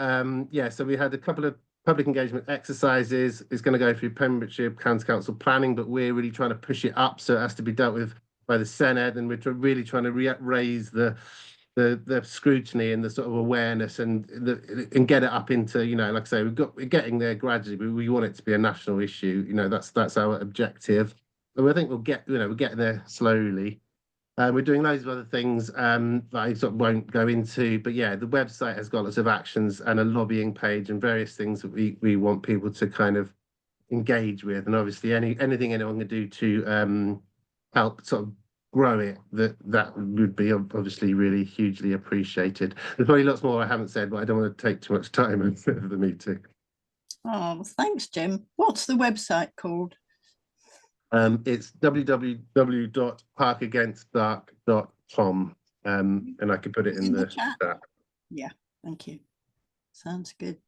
yeah, so we had a couple of public engagement exercises. It's going to go through Pembrokeshire County Council planning, but we're really trying to push it up so it has to be dealt with by the CND, and we're really trying to raise the scrutiny and the sort of awareness and get it up into, you know, like I say, we're getting there gradually, but we want it to be a national issue. You know, that's our objective. And I think we're getting there slowly. We're doing loads of other things that I sort of won't go into, but yeah, the website has got lots of actions and a lobbying page and various things that we want people to kind of engage with, and obviously anything anyone can do to help sort of grow it, that would be obviously really hugely appreciated. There's probably lots more I haven't said, but I don't want to take too much time of the meeting. Oh, thanks, Jim. What's the website called? It's www.parkagainstdark.com, and I could put it in the chat. Yeah, thank you. Sounds good.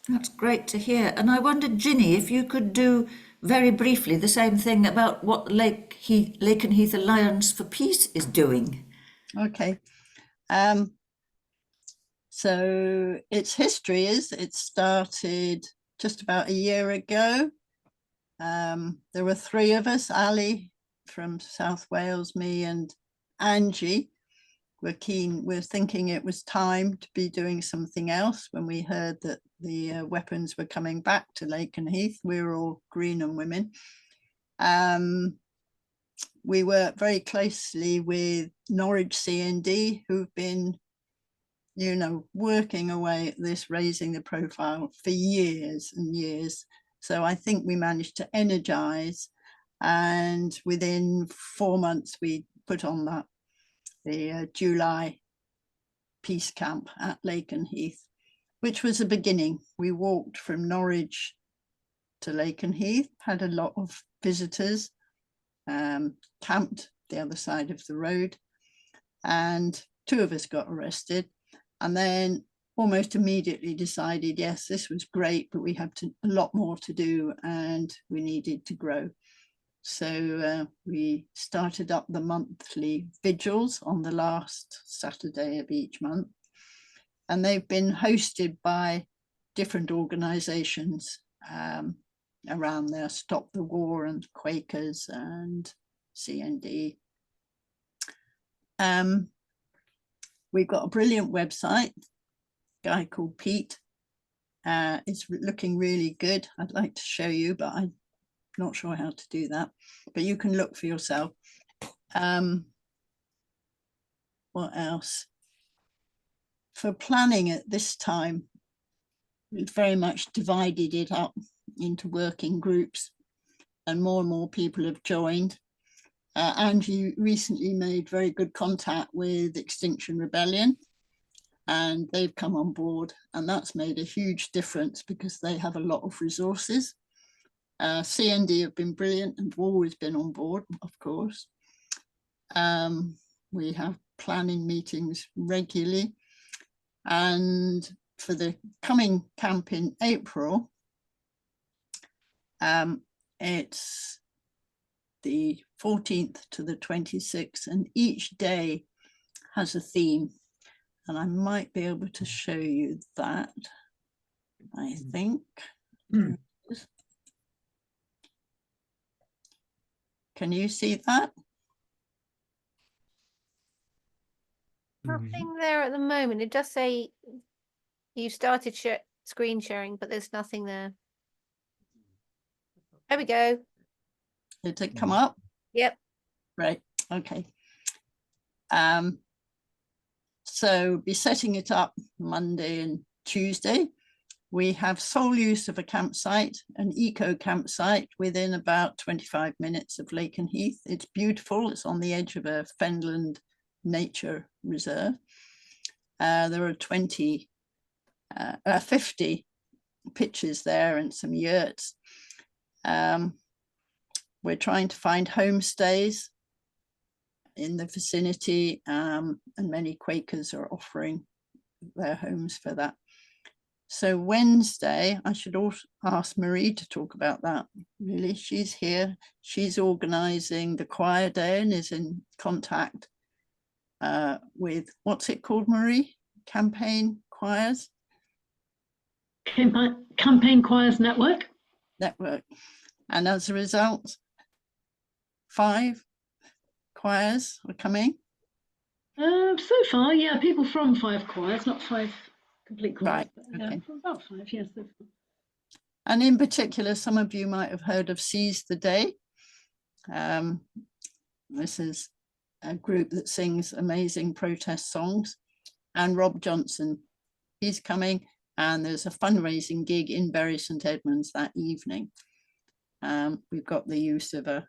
That's great to hear. And I wondered, Ginny, if you could do very briefly the same thing about what Lakenheath Alliance for Peace is doing. Okay. So its history is it started just about a year ago. There were 3 of us, Ali from South Wales, me and Angie. We're thinking it was time to be doing something else when we heard that the weapons were coming back to Lakenheath. We were all Greenham women. We work very closely with Norwich CND, who've been, you know, working away at this, raising the profile for years and years. So I think we managed to energize, and within 4 months we put on the July peace camp at Lakenheath, which was a beginning. We walked from Norwich to Lakenheath, had a lot of visitors, camped the other side of the road, and 2 of us got arrested, and then almost immediately decided, yes, this was great, but we have a lot more to do and we needed to grow. So we started up the monthly vigils on the last Saturday of each month, and they've been hosted by different organisations around there, Stop the War and Quakers and CND. We've got a brilliant website, a guy called Pete. It's looking really good. I'd like to show you, but I'm not sure how to do that, but you can look for yourself. What else? For planning at this time, we've very much divided it up into working groups, and more people have joined. Angie recently made very good contact with Extinction Rebellion, and they've come on board, and that's made a huge difference because they have a lot of resources. CND have been brilliant and always been on board, of course. We have planning meetings regularly, and for the coming camp in April, it's the 14th to the 26th, and each day has a theme, and I might be able to show you that, I think. Can you see that? Nothing there at the moment. It does say you started screen sharing, but there's nothing there. There we go. Did it come up? Yep. Right, okay. So be setting it up Monday and Tuesday. We have sole use of a campsite, an eco campsite within about 25 minutes of Lakenheath. It's beautiful. It's on the edge of a fenland nature reserve. There are 50 pitches there and some yurts. We're trying to find homestays in the vicinity, and many Quakers are offering their homes for that. So Wednesday, I should also ask Marie to talk about that. Really, she's here. She's organising the choir day and is in contact with, what's it called, Marie? Campaign choirs? Campaign Choirs Network. And as a result, 5 choirs are coming. So far, yeah, people from 5 choirs, not 5 complete choirs. Right, But, okay. from about 5, yes. So far. And in particular, some of you might have heard of Seize the Day. This is a group that sings amazing protest songs. And Rob Johnson, he's coming, and there's a fundraising gig in Bury St Edmunds that evening. We've got the use of a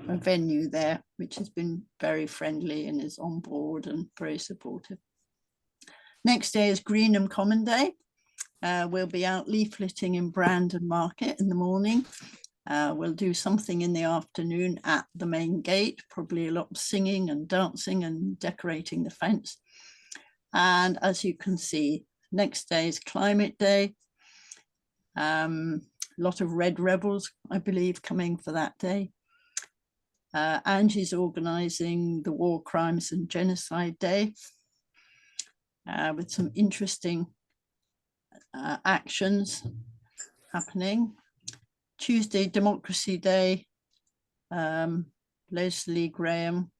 venue there, which has been very friendly and is on board and very supportive. Next day is Greenham Common Day. We'll be out leafleting in Brandon Market in the morning. We'll do something in the afternoon at the main gate, probably a lot of singing and dancing and decorating the fence. And as you can see, next day is Climate Day. A lot of Red Rebels, I believe, coming for that day. Angie's organising the War Crimes and Genocide Day with some interesting actions happening. Tuesday, Democracy Day. Leslie Graham,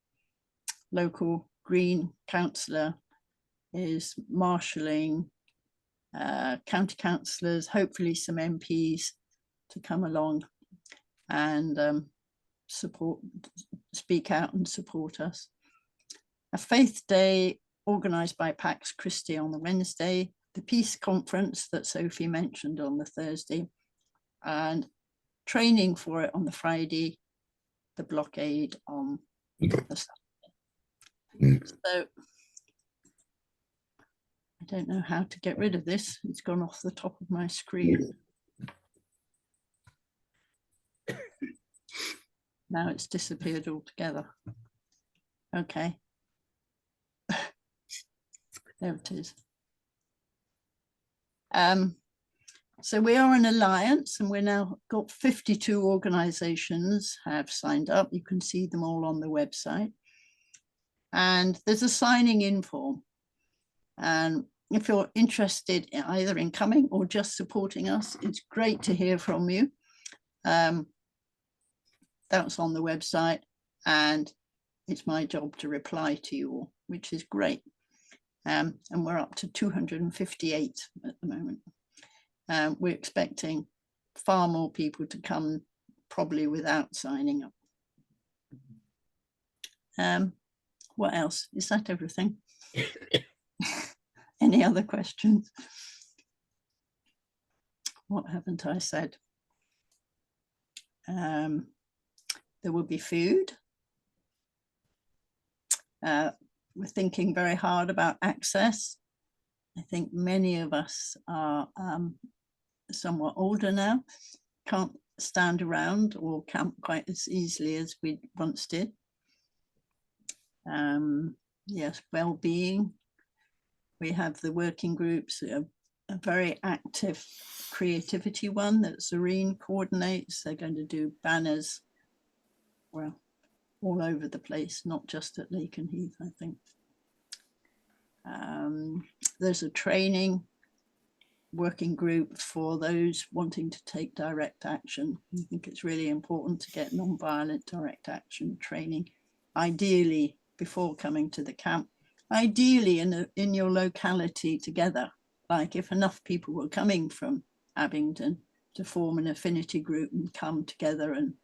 local Green councillor, is marshalling county councillors, hopefully some MPs, to come along and speak out and support us. A Faith Day organised by Pax Christi on the Wednesday, the Peace Conference that Sophie mentioned on the Thursday, and training for it on the Friday, the blockade on the Saturday. So I don't know how to get rid of this. It's gone off the top of my screen. Now it's disappeared altogether. Okay. There it is. So we are an alliance, and we're now got 52 organisations have signed up. You can see them all on the website. And there's a signing in form. And if you're interested in either in coming or just supporting us, it's great to hear from you. That's on the website, and it's my job to reply to you all, which is great. And we're up to 258 at the moment. We're expecting far more people to come, probably without signing up. What else? Is that everything? Any other questions? What haven't I said? There will be food. we're thinking very hard about access. I think many of us are somewhat older now, can't stand around or camp quite as easily as we once did. Yes, well-being. We have the working groups, a very active creativity one that Zareen coordinates. They're going to do banners, well, all over the place, not just at Lakenheath, I think. There's a training working group for those wanting to take direct action. I think it's really important to get non-violent direct action training, ideally before coming to the camp, ideally in your locality together. Like if enough people were coming from Abingdon to form an affinity group and come together and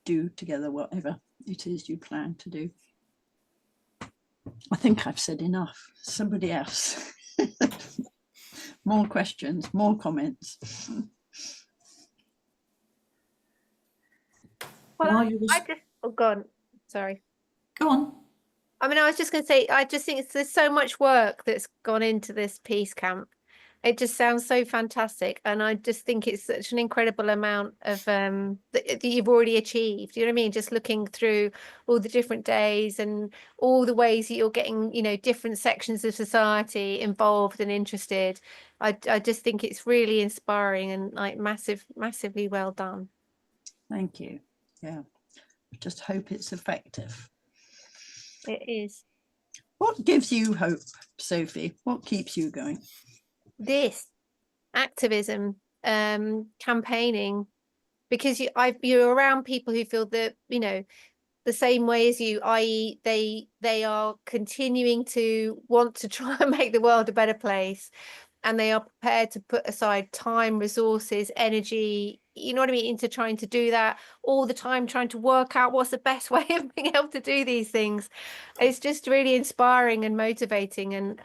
do together whatever it is you plan to do. I think I've said enough. Somebody else. More questions, more comments. Well, While you was- I just, oh, go on. Sorry. Go on. I mean, I was just going to say, I just think there's so much work that's gone into this peace camp. It just sounds so fantastic, and I just think it's such an incredible amount of that you've already achieved. You know what I mean? Just looking through all the different days and all the ways that you're getting, you know, different sections of society involved and interested. I just think it's really inspiring and like massively well done. Thank you. Yeah, just hope it's effective. It is. What gives you hope, Sophie? What keeps you going? This activism, campaigning, because you're around people who feel that, you know, the same way as you, i.e. they are continuing to want to try and make the world a better place, and they are prepared to put aside time, resources, energy, you know what I mean, into trying to do that all the time, trying to work out what's the best way of being able to do these things. It's just really inspiring and motivating, and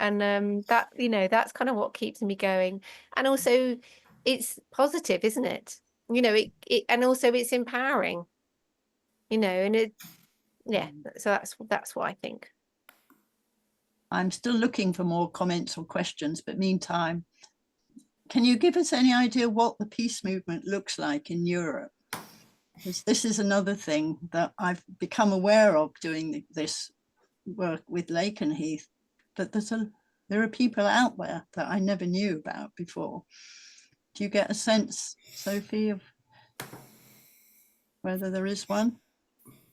that, you know, that's kind of what keeps me going. And also it's positive, isn't it? You know, it and also it's empowering, you know, and it, yeah, so that's what I think. I'm still looking for more comments or questions, but meantime, can you give us any idea what the peace movement looks like in Europe? Because this is another thing that I've become aware of doing this work with Lakenheath, that there are people out there that I never knew about before. Do you get a sense, Sophie, of whether there is one?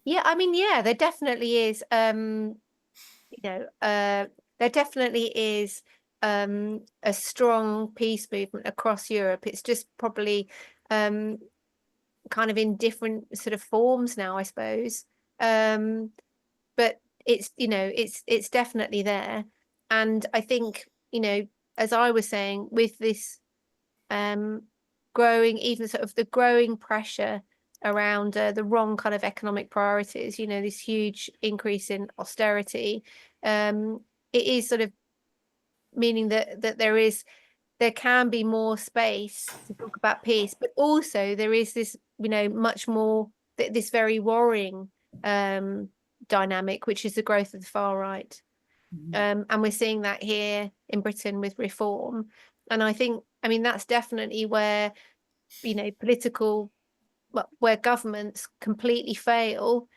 Yeah, I mean, yeah, there definitely is. You know, there definitely is a strong peace movement across Europe. It's just probably kind of in different sort of forms now, I suppose. But it's, you know, it's definitely there. And I think, you know, as I was saying, with this growing, even sort of the growing pressure around the wrong kind of economic priorities, you know, this huge increase in austerity, it is sort of meaning that there can be more space to talk about peace, but also there is this, you know, much more this very worrying dynamic, which is the growth of the far right. And we're seeing that here in Britain with reform. And I think, I mean, that's definitely where, you know, where governments completely fail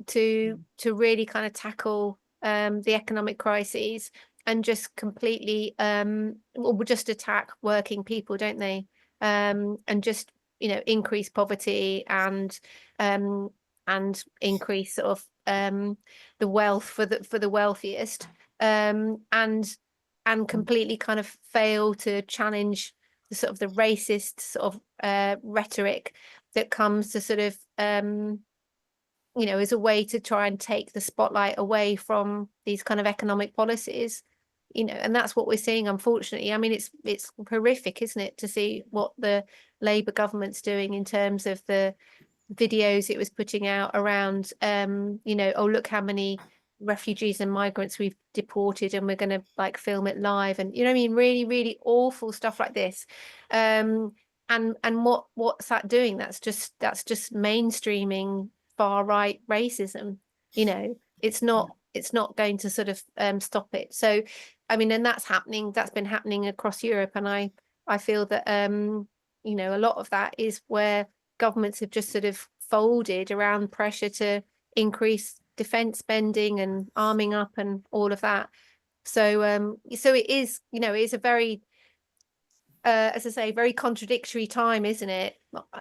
to really kind of tackle the economic crises, and just completely or just attack working people, don't they? And just, you know, increase poverty and increase sort of the wealth for the wealthiest, and completely kind of fail to challenge the sort of the racist sort of rhetoric that comes to sort of you know, as a way to try and take the spotlight away from these kind of economic policies, you know. And that's what we're seeing, unfortunately. I mean, it's horrific, isn't it, to see what the Labour government's doing in terms of the videos it was putting out around you know, oh, look how many refugees and migrants we've deported, and we're going to like film it live, and, you know what I mean, really, really awful stuff like this. And what's that doing? That's just mainstreaming far right racism. You know, it's not it's not going to sort of stop it. So, I mean, and that's been happening across Europe. And I feel that, you know, a lot of that is where governments have just sort of folded around pressure to increase defence spending and arming up and all of that. So, so it is, you know, it's a very, as I say, very contradictory time, isn't it?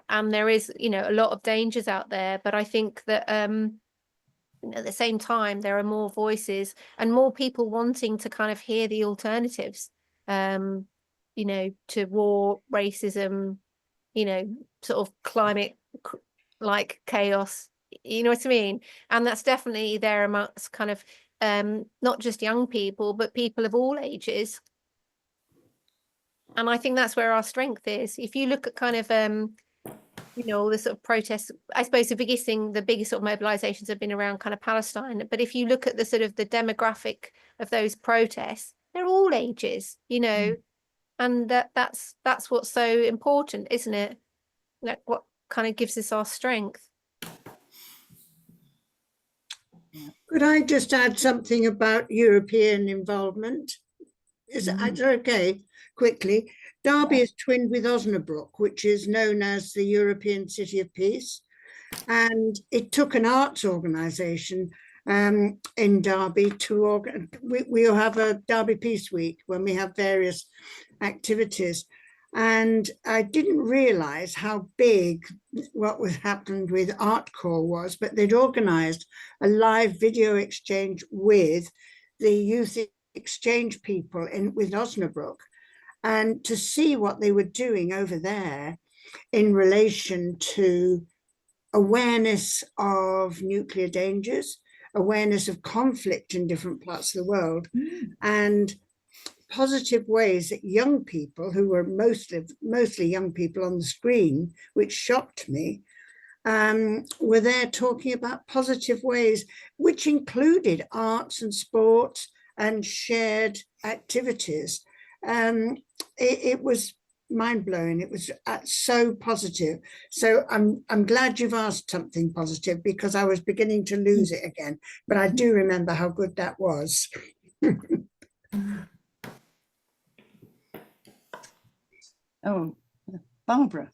And there is, you know, a lot of dangers out there. But I think that, at the same time, there are more voices and more people wanting to kind of hear the alternatives, you know, to war, racism, you know, sort of climate like chaos, you know what I mean? And that's definitely there amongst kind of not just young people, but people of all ages. And I think that's where our strength is. If you look at kind of you know, all the sort of protests, I suppose the biggest sort of mobilizations have been around kind of Palestine. But if you look at the sort of the demographic of those protests, they're all ages, you know, and that's what's so important, isn't it? Like what kind of gives us our strength. Could I just add something about European involvement? Is it okay? Quickly. Derby is twinned with Osnabrück, which is known as the European City of Peace. And it took an arts organisation in Derby to organise. We'll have a Derby Peace Week when we have various activities. And I didn't realise how big what was happened with Artcore was, but they'd organised a live video exchange with the youth exchange people with Osnabrück. And to see what they were doing over there in relation to awareness of nuclear dangers, awareness of conflict in different parts of the world, and positive ways that young people, who were mostly young people on the screen, which shocked me, were there talking about positive ways, which included arts and sports and shared activities. It was mind-blowing. It was so positive. So I'm glad you've asked something positive, because I was beginning to lose it again, but I do remember how good that was. Oh, Barbara.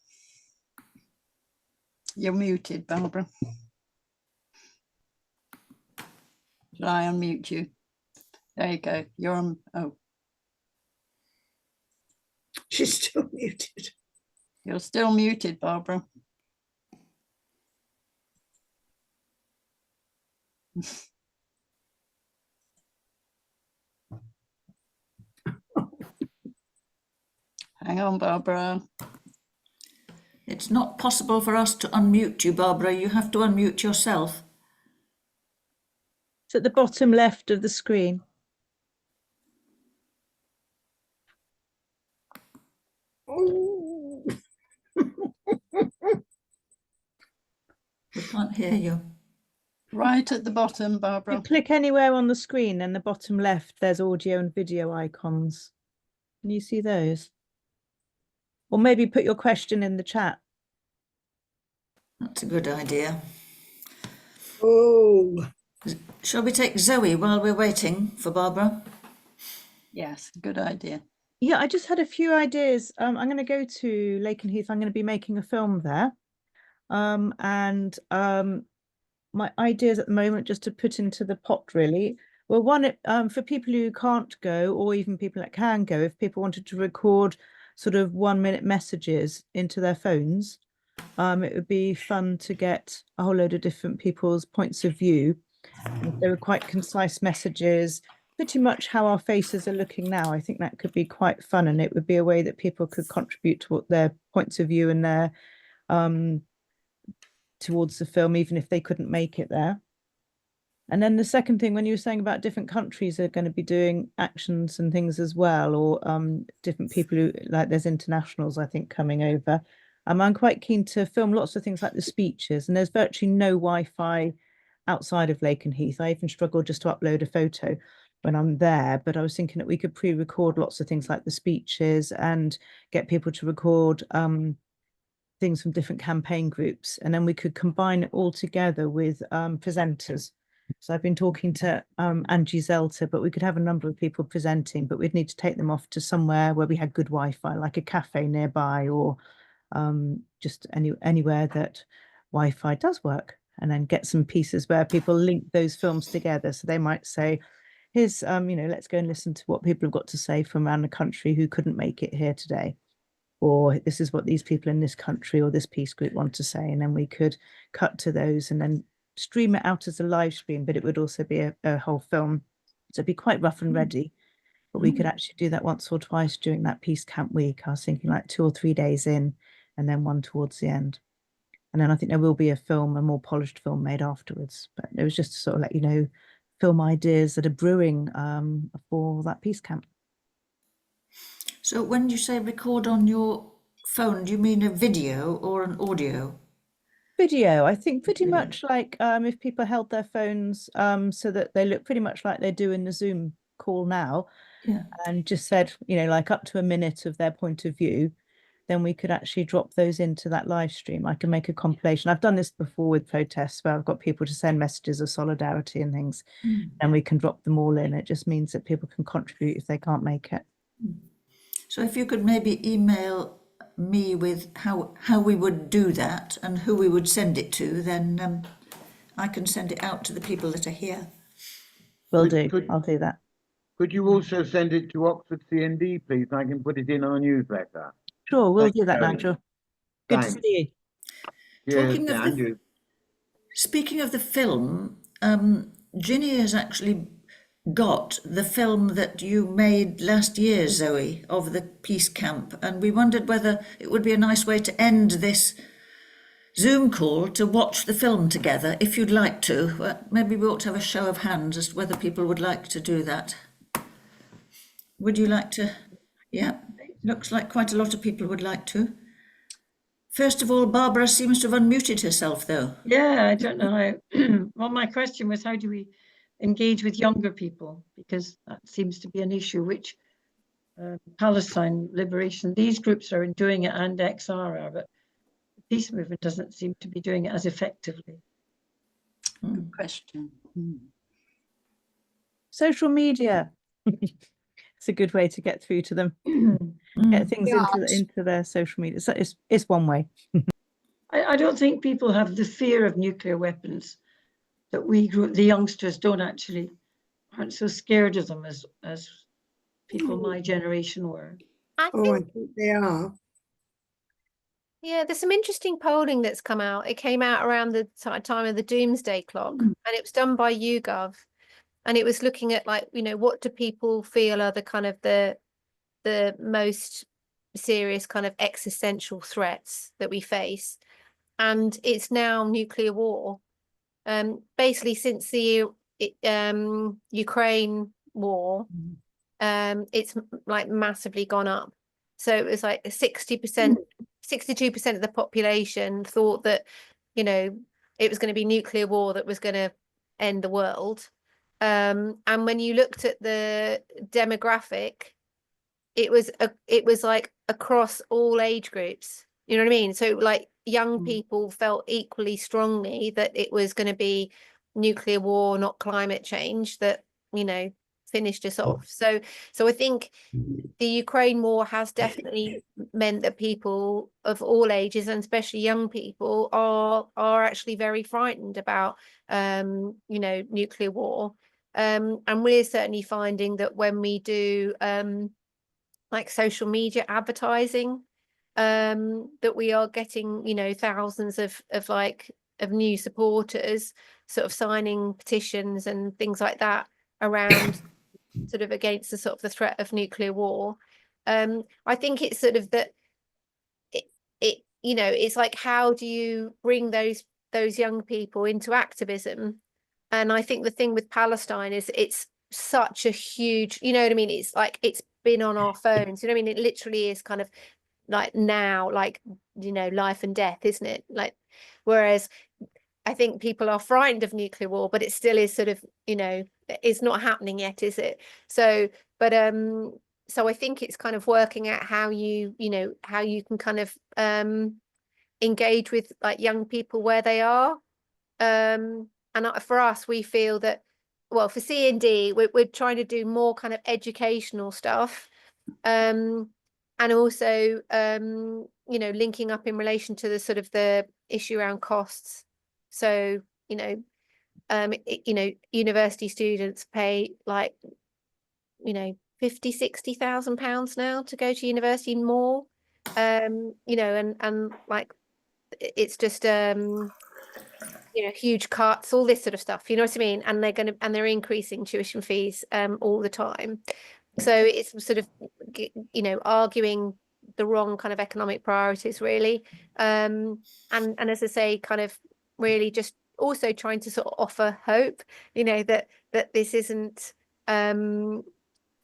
You're muted, Barbara. Shall I unmute you? There you go. You're on. Oh. She's still muted. You're still muted, Barbara. Hang on, Barbara. It's not possible for us to unmute you, Barbara. You have to unmute yourself. It's at the bottom left of the screen. Oh. We can't hear you. Right at the bottom, Barbara. You click anywhere on the screen, and the bottom left, there's audio and video icons. Can you see those? Or maybe put your question in the chat. That's a good idea. Oh. Shall we take Zoe while we're waiting for Barbara? Yes, good idea. Yeah, I just had a few ideas. I'm going to go to Lakenheath. I'm going to be making a film there. My ideas at the moment, just to put into the pot, really. Well, one, for people who can't go, or even people that can go, if people wanted to record sort of 1-minute messages into their phones, it would be fun to get a whole load of different people's points of view. And they were quite concise messages, pretty much how our faces are looking now. I think that could be quite fun, and it would be a way that people could contribute to what their points of view and their towards the film, even if they couldn't make it there. And then the second thing, when you were saying about different countries are going to be doing actions and things as well, or different people who, like, there's internationals, I think, coming over. I'm quite keen to film lots of things like the speeches, and there's virtually no Wi-Fi outside of Lakenheath. I even struggle just to upload a photo when I'm there, but I was thinking that we could pre-record lots of things like the speeches and get people to record things from different campaign groups, and then we could combine it all together with presenters So I've been talking to Angie Zelter, but we could have a number of people presenting, but we'd need to take them off to somewhere where we had good Wi-Fi, like a cafe nearby, or just anywhere that Wi-Fi does work, and then get some pieces where people link those films together. So they might say, here's, let's go and listen to what people have got to say from around the country who couldn't make it here today. Or this is what these people in this country or this peace group want to say. And then we could cut to those and then stream it out as a live stream, but it would also be a whole film. So it'd be quite rough and ready. But we could actually do that once or twice during that Peace Camp week. I was thinking like 2 or 3 days in, and then one towards the end. And then I think there will be a more polished film made afterwards. But it was just to sort of let you know, film ideas that are brewing for that Peace Camp. So when you say record on your phone, do you mean a video or an audio? Video, I think pretty much like if people held their phones so that they look pretty much like they do in the Zoom call now, and just said, like up to a minute of their point of view, then we could actually drop those into that live stream. I can make a compilation. I've done this before with protests where I've got people to send messages of solidarity and things, and we can drop them all in. It just means that people can contribute if they can't make it. So if you could maybe email me with how we would do that and who we would send it to, then I can send it out to the people that are here. Will do. I'll do that. Could you also send it to Oxford CND, please? I can put it in our newsletter. Sure, we'll do that, Nigel. Good to see you. Cheers, Speaking of the film, Ginny has actually got the film that you made last year, Zoe, of the Peace Camp, and we wondered whether it would be a nice way to end this Zoom call to watch the film together, if you'd like to. Maybe we ought to have a show of hands as to whether people would like to do that. Would you like to? Yeah, looks like quite a lot of people would like to. First of all, Barbara seems to have unmuted herself, though. Yeah, I don't know how. Well, my question was, how do we engage with younger people? Because that seems to be an issue which Palestine Liberation, these groups are doing it, and XR are, but the peace movement doesn't seem to be doing it as effectively. Good question. Social media. It's a good way to get through to them. Get things into their social media. So it's one way. I don't think people have the fear of nuclear weapons that the youngsters aren't so scared of them as people my generation were. I think they are. Yeah, there's some interesting polling that's come out. It came out around the time of the doomsday clock, and it was done by YouGov, and it was looking at what do people feel are the kind of the most serious kind of existential threats that we face, and it's now nuclear war. Basically since the Ukraine war, it's like massively gone up. So it was like 60%, 62% of the population thought that, it was going to be nuclear war that was going to end the world. And when you looked at the demographic, it was like across all age groups. You know what I mean? So like young people felt equally strongly that it was going to be nuclear war, not climate change, that, finished us off. So I think the Ukraine war has definitely meant that people of all ages, and especially young people, are actually very frightened about nuclear war. And we're certainly finding that when we do like social media advertising, that we are getting thousands of new supporters sort of signing petitions and things like that around sort of against the sort of the threat of nuclear war. I think it's sort of that it's like, how do you bring those young people into activism? And I think the thing with Palestine is it's such a huge, it's like it's been on our phones, it literally is kind of like now, like life and death, isn't it? Like, whereas I think people are frightened of nuclear war, but it still is sort of, it's not happening yet, is it? So, but so I think it's kind of working out how you can kind of engage with like young people where they are, for us, we feel that, well, for CND, we're trying to do more kind of educational stuff, and also you know, linking up in relation to the sort of the issue around costs. So you know, university students pay like, you know, 50,000-60,000 pounds now to go to university more, you know, and like it's just you know, huge cuts, all this sort of stuff, you know what I mean? And they're increasing tuition fees all the time. So it's sort of, you know, arguing the wrong kind of economic priorities, really. And as I say, kind of really just also trying to sort of offer hope, you know, that this isn't, you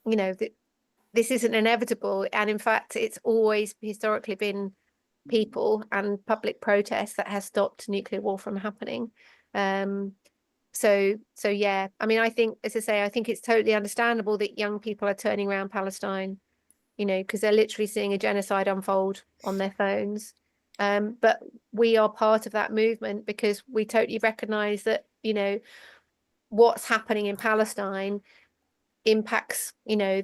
know, that this isn't inevitable. And in fact, it's always historically been people and public protest that has stopped nuclear war from happening. So yeah, I mean, I think, as I say, I think it's totally understandable that young people are turning around Palestine, you know, because they're literally seeing a genocide unfold on their phones. But we are part of that movement because we totally recognize that, you know, what's happening in Palestine impacts, you know,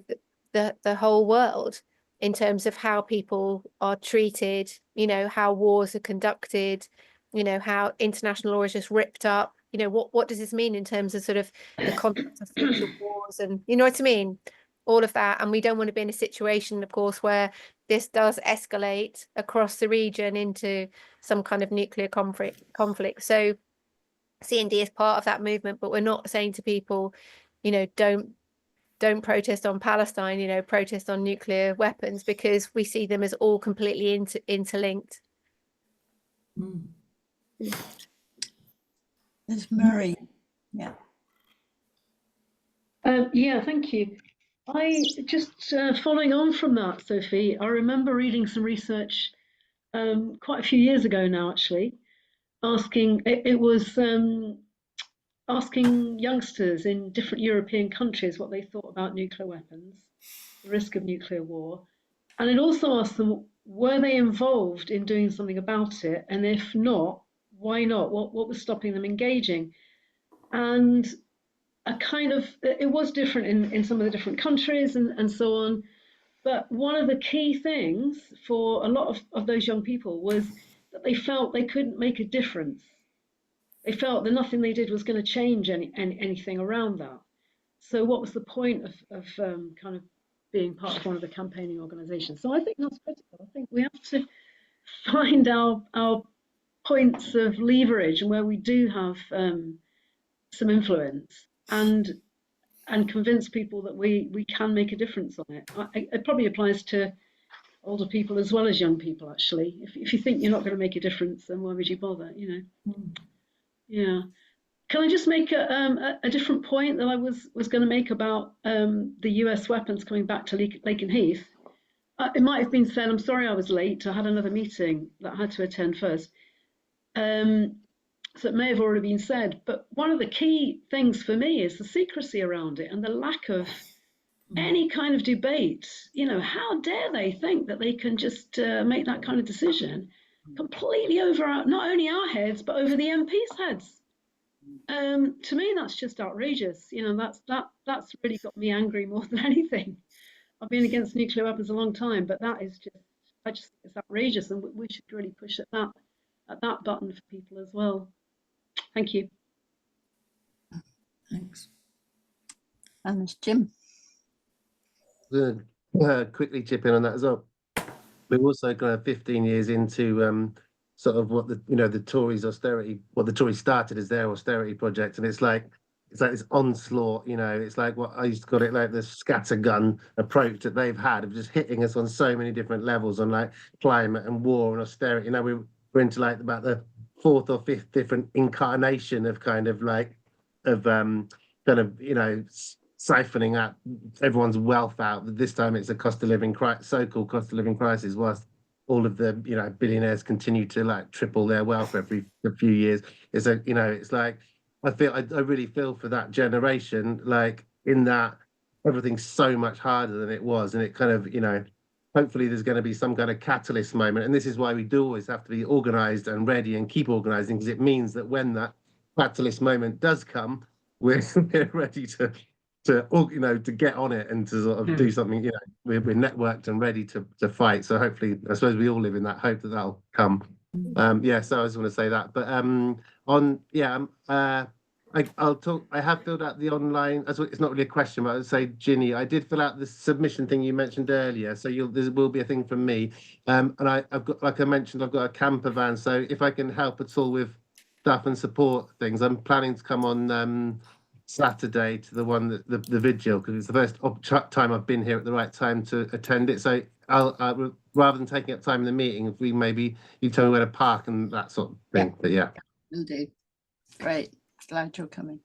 the whole world in terms of how people are treated, you know, how wars are conducted, you know, how international law is just ripped up. You know, what does this mean in terms of sort of the concept of future wars, and you know what I mean, all of that. And we don't want to be in a situation, of course, where this does escalate across the region into some kind of nuclear conflict. So CND is part of that movement, but we're not saying to people, you know, don't protest on Palestine, you know, protest on nuclear weapons, because we see them as all completely interlinked. There's Murray. Yeah. Yeah, thank you. I just following on from that, Sophie, I remember reading some research quite a few years ago now, actually, asking, it was asking youngsters in different European countries what they thought about nuclear weapons, the risk of nuclear war. And it also asked them, were they involved in doing something about it? And if not, why not? What was stopping them engaging? And it was different in some of the different countries and so on. But one of the key things for a lot of those young people was that they felt they couldn't make a difference. They felt that nothing they did was going to change anything around that. So what was the point of kind of being part of one of the campaigning organisations? So I think that's critical. I think we have to find our points of leverage and where we do have some influence, and convince people that we can make a difference on it. It probably applies to older people as well as young people, actually. If you think you're not going to make a difference, then why would you bother, you know? Yeah. Can I just make a different point that I was going to make about the US weapons coming back to Lakenheath? It might have been said, I'm sorry I was late. I had another meeting that I had to attend first. So it may have already been said, but one of the key things for me is the secrecy around it and the lack of any kind of debate. You know, how dare they think that they can just make that kind of decision completely over not only our heads, but over the MPs' heads. To me, that's just outrageous. You know, that's really got me angry more than anything. I've been against nuclear weapons a long time, but that is just, I just think it's outrageous, and we should really push at that button for people as well. Thank you. Thanks. And there's Jim. Quickly chip in on that as well. We're also kind of 15 years into sort of what the Tories austerity, what the Tories started as their austerity project, and it's like this onslaught. You know, it's like what I used to call it, like the scattergun approach that they've had of just hitting us on so many different levels on like climate and war and austerity. You know, we're into like about the 4th or 5th different incarnation of kind of siphoning out everyone's wealth out. This time it's a so-called cost of living crisis, whilst all of the billionaires continue to like triple their wealth every few years. It's like I really feel for that generation, like in that everything's so much harder than it was, and it kind of hopefully there's going to be some kind of catalyst moment. And this is why we do always have to be organised and ready and keep organising, because it means that when that catalyst moment does come, we're ready to get on it and to sort of do something. We're networked and ready to fight. So hopefully, I suppose we all live in that hope that that'll come. So I just want to say that. But I'll talk. I have filled out the online. It's not really a question, but I would say, Ginny, I did fill out the submission thing you mentioned earlier. So there will be a thing from me. And I've got, like I mentioned, I've got a camper van. So if I can help at all with stuff and support things, I'm planning to come on Saturday to the one that the vigil, because it's the first time I've been here at the right time to attend it. So I'll rather than taking up time in the meeting, if you tell me where to park and that sort of thing. But yeah, will do. Great, glad you're coming.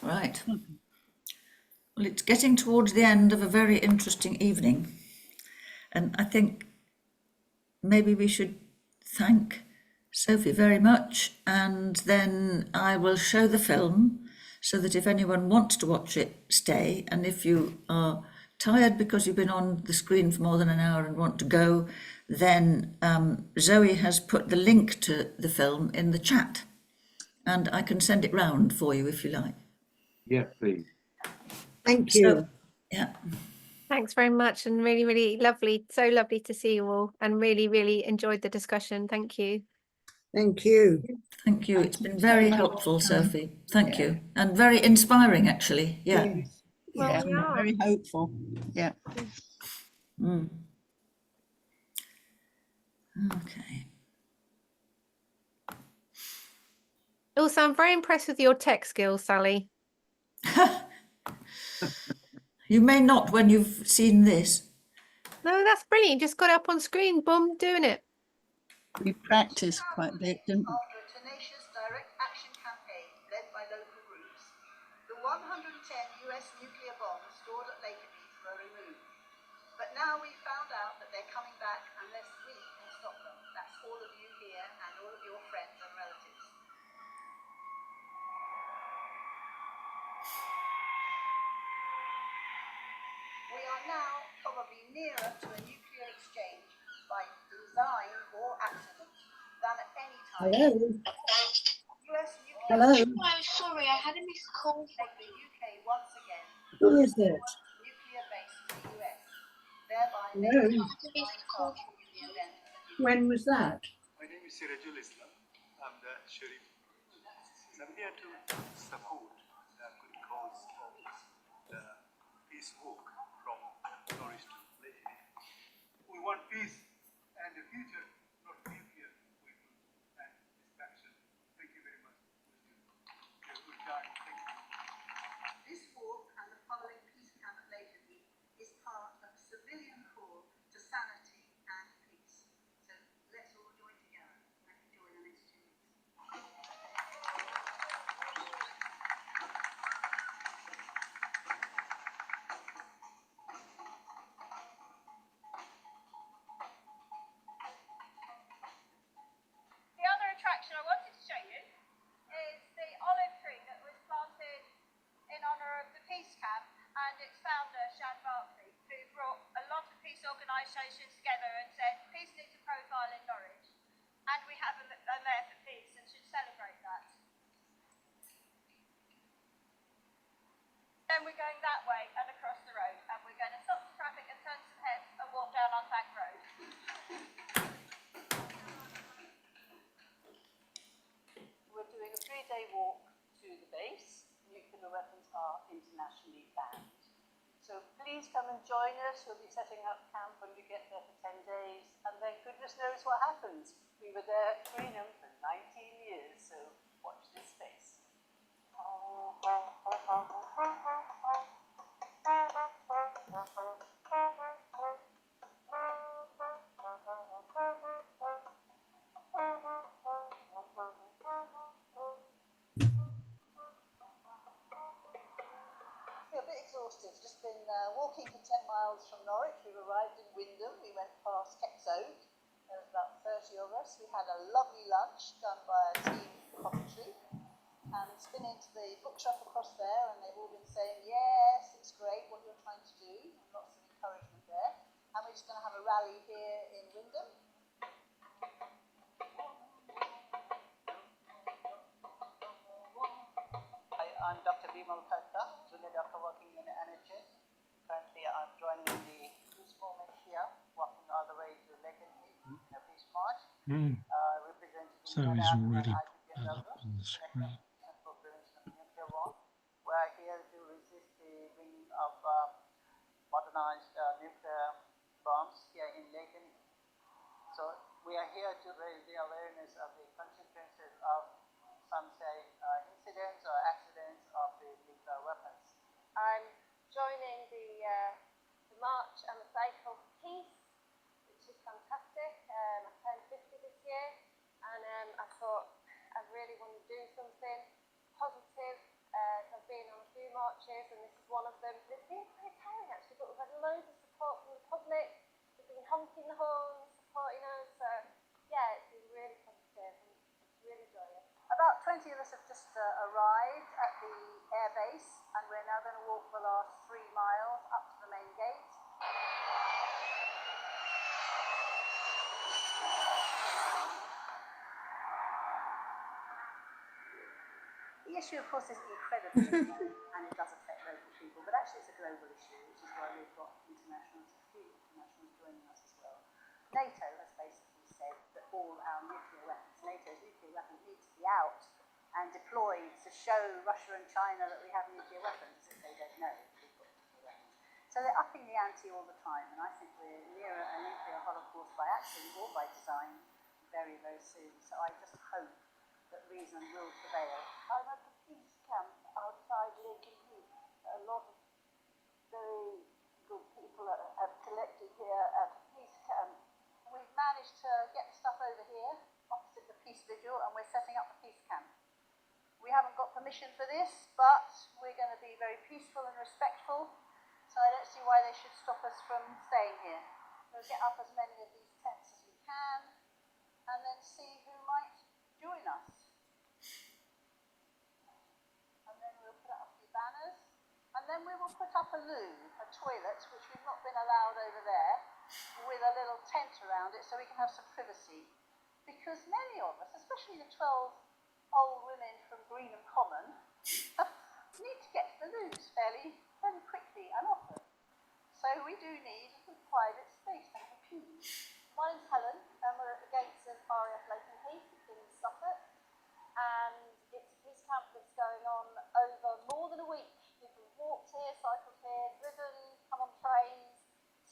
Right. Well, it's getting towards the end of a very interesting evening, and I think maybe we should thank Sophie very much, and then I will show the film so that if anyone wants to watch it, stay. And if you are tired because you've been on the screen for more than an hour and want to go, then Zoe has put the link to the film in the chat, and I can send it round for you if you like. Yes, please. Thank you. Yeah. Thanks very much, and really, really lovely. So lovely to see you all, and really, really enjoyed the discussion. Thank you. Thank you. Thank you. It's been very helpful, Sophie. Thank you. And very inspiring, actually. Yeah. Yes. Well, Yeah, we are. very hopeful. Yeah. Mm. Okay. Also, I'm very impressed with your tech skills, Sally. You may not when you've seen this. No, that's brilliant. Just got up on screen, boom, doing it. We practiced quite a bit, didn't we? After a tenacious direct action campaign led by local groups, the 110 US nuclear bombs stored at Lakenheath were removed. But now we've found out that they're coming back unless we can stop them. That's all of you here and all of your friends and relatives. We are now probably nearer to a nuclear exchange by design or accident than at any time. Hello. US nuclear Hello. Hello, sorry, I had a missed call. Make the UK once again Who is it? nuclear base to the US, thereby Hello. making in the event of a nuclear. When was that? My name is Sirajul Islam. I'm the Sheriff. I'm here to support the good cause of the peace walk from Norwich to Lakenheath. We want peace and a future, not nuclear weapons and destruction. Thank you very much. You have a good time. Thank you. This walk and the following peace camp at Lakenheath is part of a civilian call to sanity and peace. So let's all join together and enjoy the next 2 weeks. The other attraction I wanted to show you is the olive tree that was planted in honour of the peace camp and its founder, Shad Barkley, who brought a lot of peace organisations together and said peace needs a profile in Norwich, and we have a mayor for peace and should celebrate that. Then we're going that way and across the road, and we're going to stop the traffic and turn some heads and walk down on Tank Road. We're doing a 3-day walk to the base. Nuclear weapons are internationally banned. So please come and join us. We'll be setting up camp when we get there for 10 days, and then goodness knows what happens. We were there at Greenham for 19 years, so watch this space. We're a bit exhausted. Just been walking for 10 miles from Norwich. We've arrived in Wyndham. We went past Kexogue. There was about 30 of us. We had a lovely lunch done by a team from Coventry. And it's been into the bookshop across there, and they've all been saying, yes, it's great what you're trying to do, and lots of encouragement there. And we're just going to have a rally here in Wyndham. I'm Dr. Bimal Khatta, junior doctor working in NHS. Currently, I'm joining the peace movement here, walking all the way to Lakenheath in a peace march, representing So the he's NAP and already IPPN put up on the screen. and for prevention of nuclear war. We are here to resist the bringing of modernized nuclear bombs here in Lakenheath. So we are here to raise the awareness of the consequences of some say incidents or accidents of the nuclear weapons. I'm joining the march and the cycle for peace, which is fantastic. I turned 50 this year, and I thought I really want to do something positive. I've been on a few marches, and this is one of them. It's been quite tiring actually, but we've had loads of support from the public. They've been honking the horns, supporting us. So yeah, it's been really positive and it's really joyous. About 20 of us have just arrived at the air base, and we're now going to walk the last 3 miles up to the main gate. The issue, of course, is incredibly important, and it does affect local people, but actually it's a global issue, which is why we've got internationals, a few internationals joining us as well. NATO has basically said that all our nuclear weapons, NATO's nuclear weapons, need to be out and deployed to show Russia and China that we have nuclear weapons, if they don't know that we've got nuclear weapons. So they're upping the ante all the time, and I think we're nearer a nuclear holocaust by accident or by design very, very soon. So I just hope that reason will prevail. I'm at the peace camp outside Lakenheath. A lot of very good people have collected here at the peace camp. We've managed to get the stuff over here, opposite the peace vigil, and we're setting up the peace camp. We haven't got permission for this, but we're going to be very peaceful and respectful, so I don't see why they should stop us from staying here. We'll get up as many of these tents as we can, and then see who might join us. And then we'll put up a few banners, and then we will put up a loo, a toilet, which we've not been allowed over there, with a little tent around it so we can have some privacy. Because many of us, especially the 12 old women from Greenham Common, need to get to the loos fairly quickly and often. So we do need a good private space to have a pee. My name's Helen, and we're at the gates of RAF Lakenheath in Suffolk, and it's a peace camp that's going on over more than a week. People have walked here, cycled here, driven, come on trains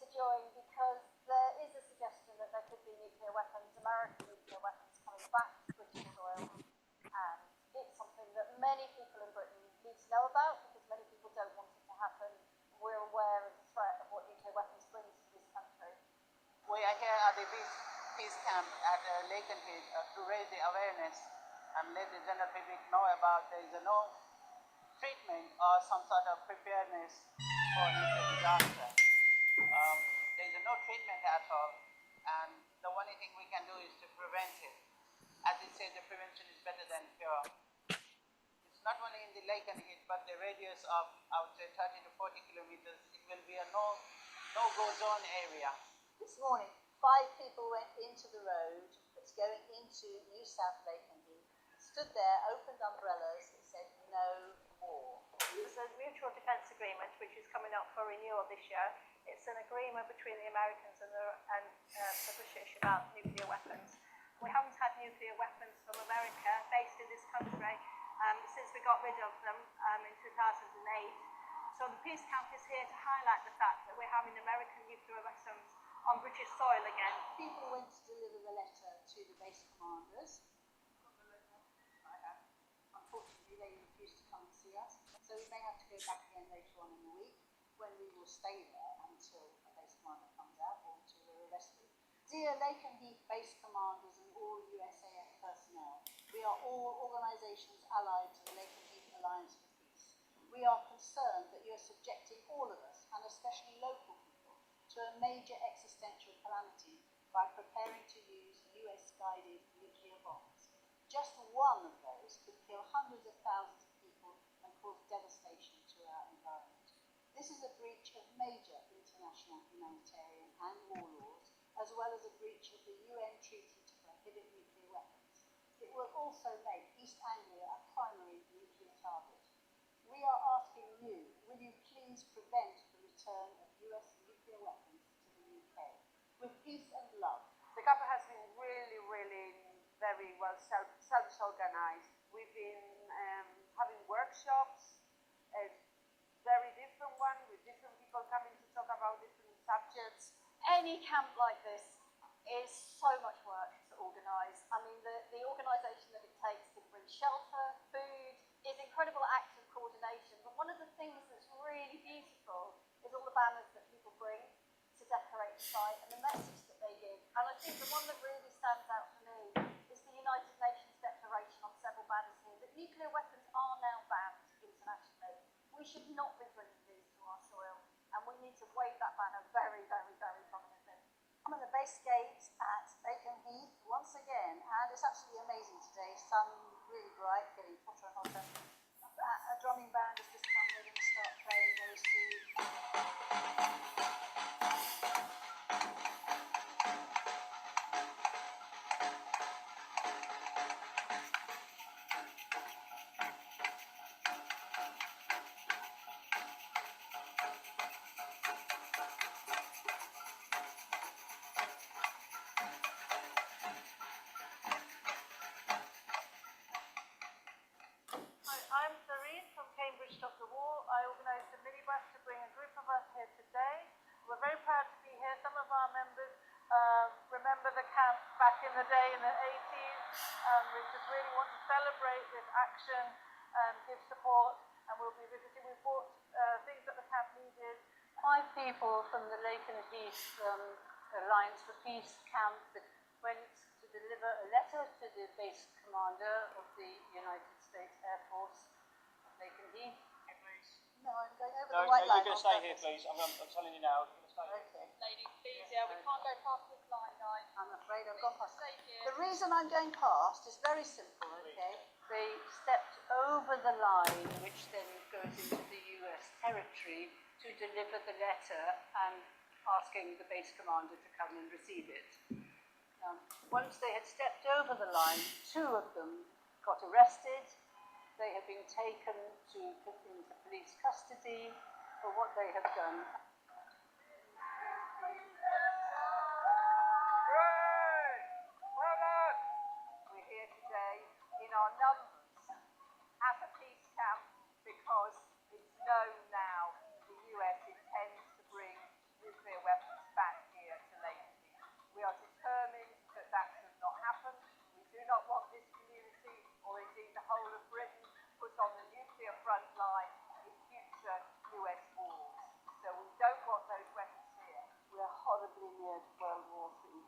to join, because there is a suggestion that there could be nuclear weapons, American nuclear weapons, coming back to British soil, and it's something that many people in Britain need to know about, because many people don't want it to happen. We're aware of the threat of what nuclear weapons brings to this country. We are here at the peace camp at Lakenheath to raise the awareness and let the general public know about there is no treatment or some sort of preparedness for nuclear disaster. There is no treatment at all, and the only thing we can do is to prevent it. As it says, the prevention is better than cure. It's not only in the Lakenheath, but the radius of, I would say, 30 to 40 kilometers, it will be a no-go zone area. This morning, 5 people went into the road that's going into New South Lakenheath, stood there, opened umbrellas, and said, no war. There's a mutual defence agreement which is coming up for renewal this year. It's an agreement between the Americans and the British about nuclear weapons. We haven't had nuclear weapons from America based in this country since we got rid of them in 2008. So the peace camp is here to highlight the fact that we're having American nuclear weapons on British soil again. People went to deliver the letter to the base commanders. Unfortunately, they refused to come and see us, so we may have to go back again later on in the week, when we will stay there until a base commander comes out or until they're arrested. Dear Lakenheath base commanders and all USAF personnel, we are all organisations allied to the Lakenheath Alliance for Peace. We are concerned that you are subjecting all of us, and especially local people, to a major existential calamity by preparing to use US-guided nuclear bombs. Just one of those could kill hundreds of thousands of people and cause devastation to our environment. This is a breach of major international humanitarian and war laws, as well as a breach of the UN Treaty to prohibit nuclear weapons. It will also make East Anglia a primary nuclear target. with peace and love. The camp has been really very well self-organized. We've been having workshops, a very different one with different people coming to talk about different subjects. Any camp like this is so much work to organise. I mean, the organisation that it takes to bring shelter, food, is incredible acts of coordination. But one of the things that's really beautiful is all the banners that people bring to decorate the site and the message that they give. And I think the one that really stands out for me is the United Nations Declaration on several banners here, that nuclear weapons are now banned internationally. We should not be bringing these to our soil, and we need to wave that banner very prominently. I'm at the base gate at Lakenheath once again, and it's absolutely amazing today. Sun really bright, getting hotter and hotter. A drumming band has just come. They're going to start playing very soon. I'm Cerise from Cambridge Stop the War. I organised a minibus to bring a group of us here today. We're very proud to be here. Some of our members remember the camp back in the day in the 80s. We just really want to celebrate this action and give support, and we'll be visiting. We bought things that the camp needed. 5 people from the Lakenheath Alliance for Peace camp that went to deliver a letter to the base commander of the United States Air Force at Lakenheath. No, I'm going over the white line. You're going to stay here, please. I'm telling you now. You're going to stay here. Okay. Lady, please, yeah, we can't go past this line, guys. I'm afraid I've gone past. Stay here. The reason I'm going past is very simple, okay? They stepped over the line, which then goes into the US territory, to deliver the letter and asking the base commander to come and receive it. Once they had stepped over the line, 2 of them got arrested. They have been taken into police custody for what they have done. We're here today in our numbers at a peace camp because it's known now the US intends to bring nuclear weapons back here to Lakenheath. We are determined that that should not happen. We do not want this community, or indeed the whole of Britain, put on the nuclear front line in future US wars. So we don't want those weapons here. We are horribly near to World War III.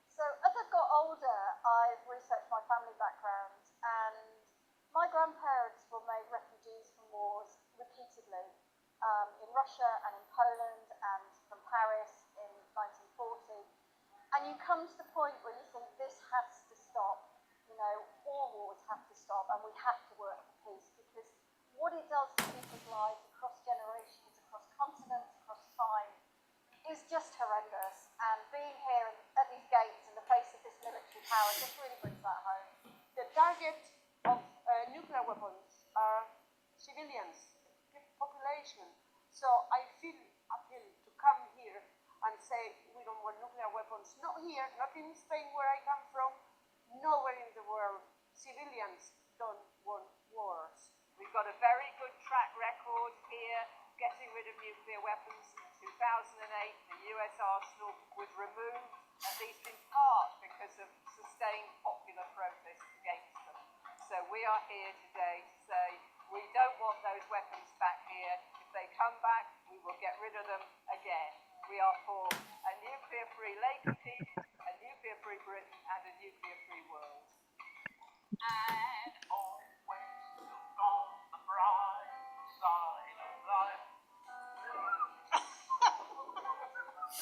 So as I've got older, I've researched my family background, and my grandparents were made refugees from wars repeatedly in Russia and in Poland and from Paris in 1940. And you come to the point where you think this has to stop. You know, all wars have to stop, and we have to work for peace, because what it does to people's lives across generations, across continents, across time, is just horrendous. And being here at these gates in the face of this military power just really brings that home. The target of nuclear weapons are civilians, population. So I feel appeal to come here and say we don't want nuclear weapons. Not here, not in Spain where I come from, nowhere in the world. Civilians don't want wars. We've got a very good track record here getting rid of nuclear weapons. In 2008, the US arsenal was removed, at least in part because of sustained popular protests against them. So we are here today to say we don't want those weapons back here. If they come back, we will get rid of them again. We are for a nuclear-free Lakenheath, a nuclear-free Britain, and a nuclear-free world. And always look on the bright side of life.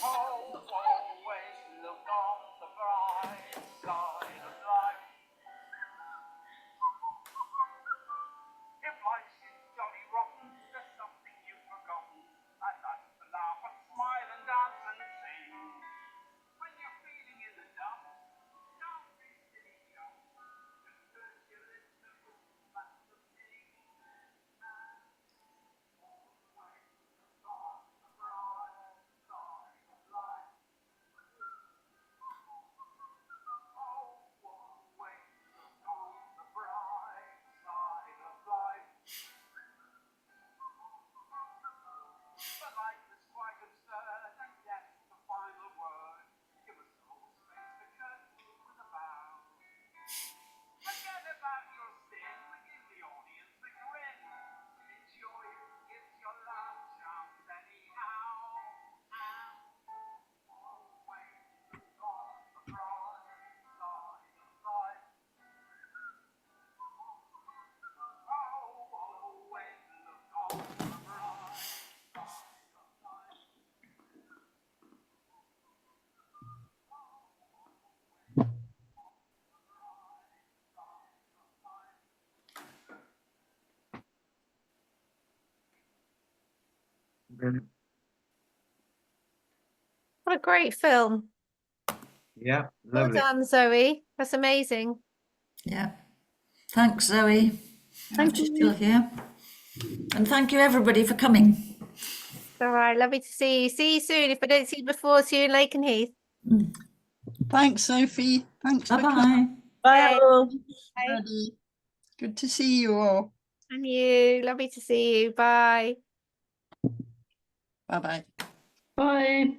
Always look on the bright side of life. If life is jolly rotten, there's something you've forgotten, and that's to laugh and smile and dance and sing. When you're feeling in the dumps, don't be silly, young What a great film. Yeah, Well lovely. done, Zoe. That's amazing. Yeah. Thanks, Zoe. Thank You're you. still here. And thank you, everybody, for coming. All right, lovely to see you. See you soon. If I don't see you before, see you in Lakenheath. Thanks, Sophie. Thanks for Bye-bye. coming. Bye, all. Bye. Everybody. Good to see you all. And you. Lovely to see you. Bye. Bye-bye. Bye.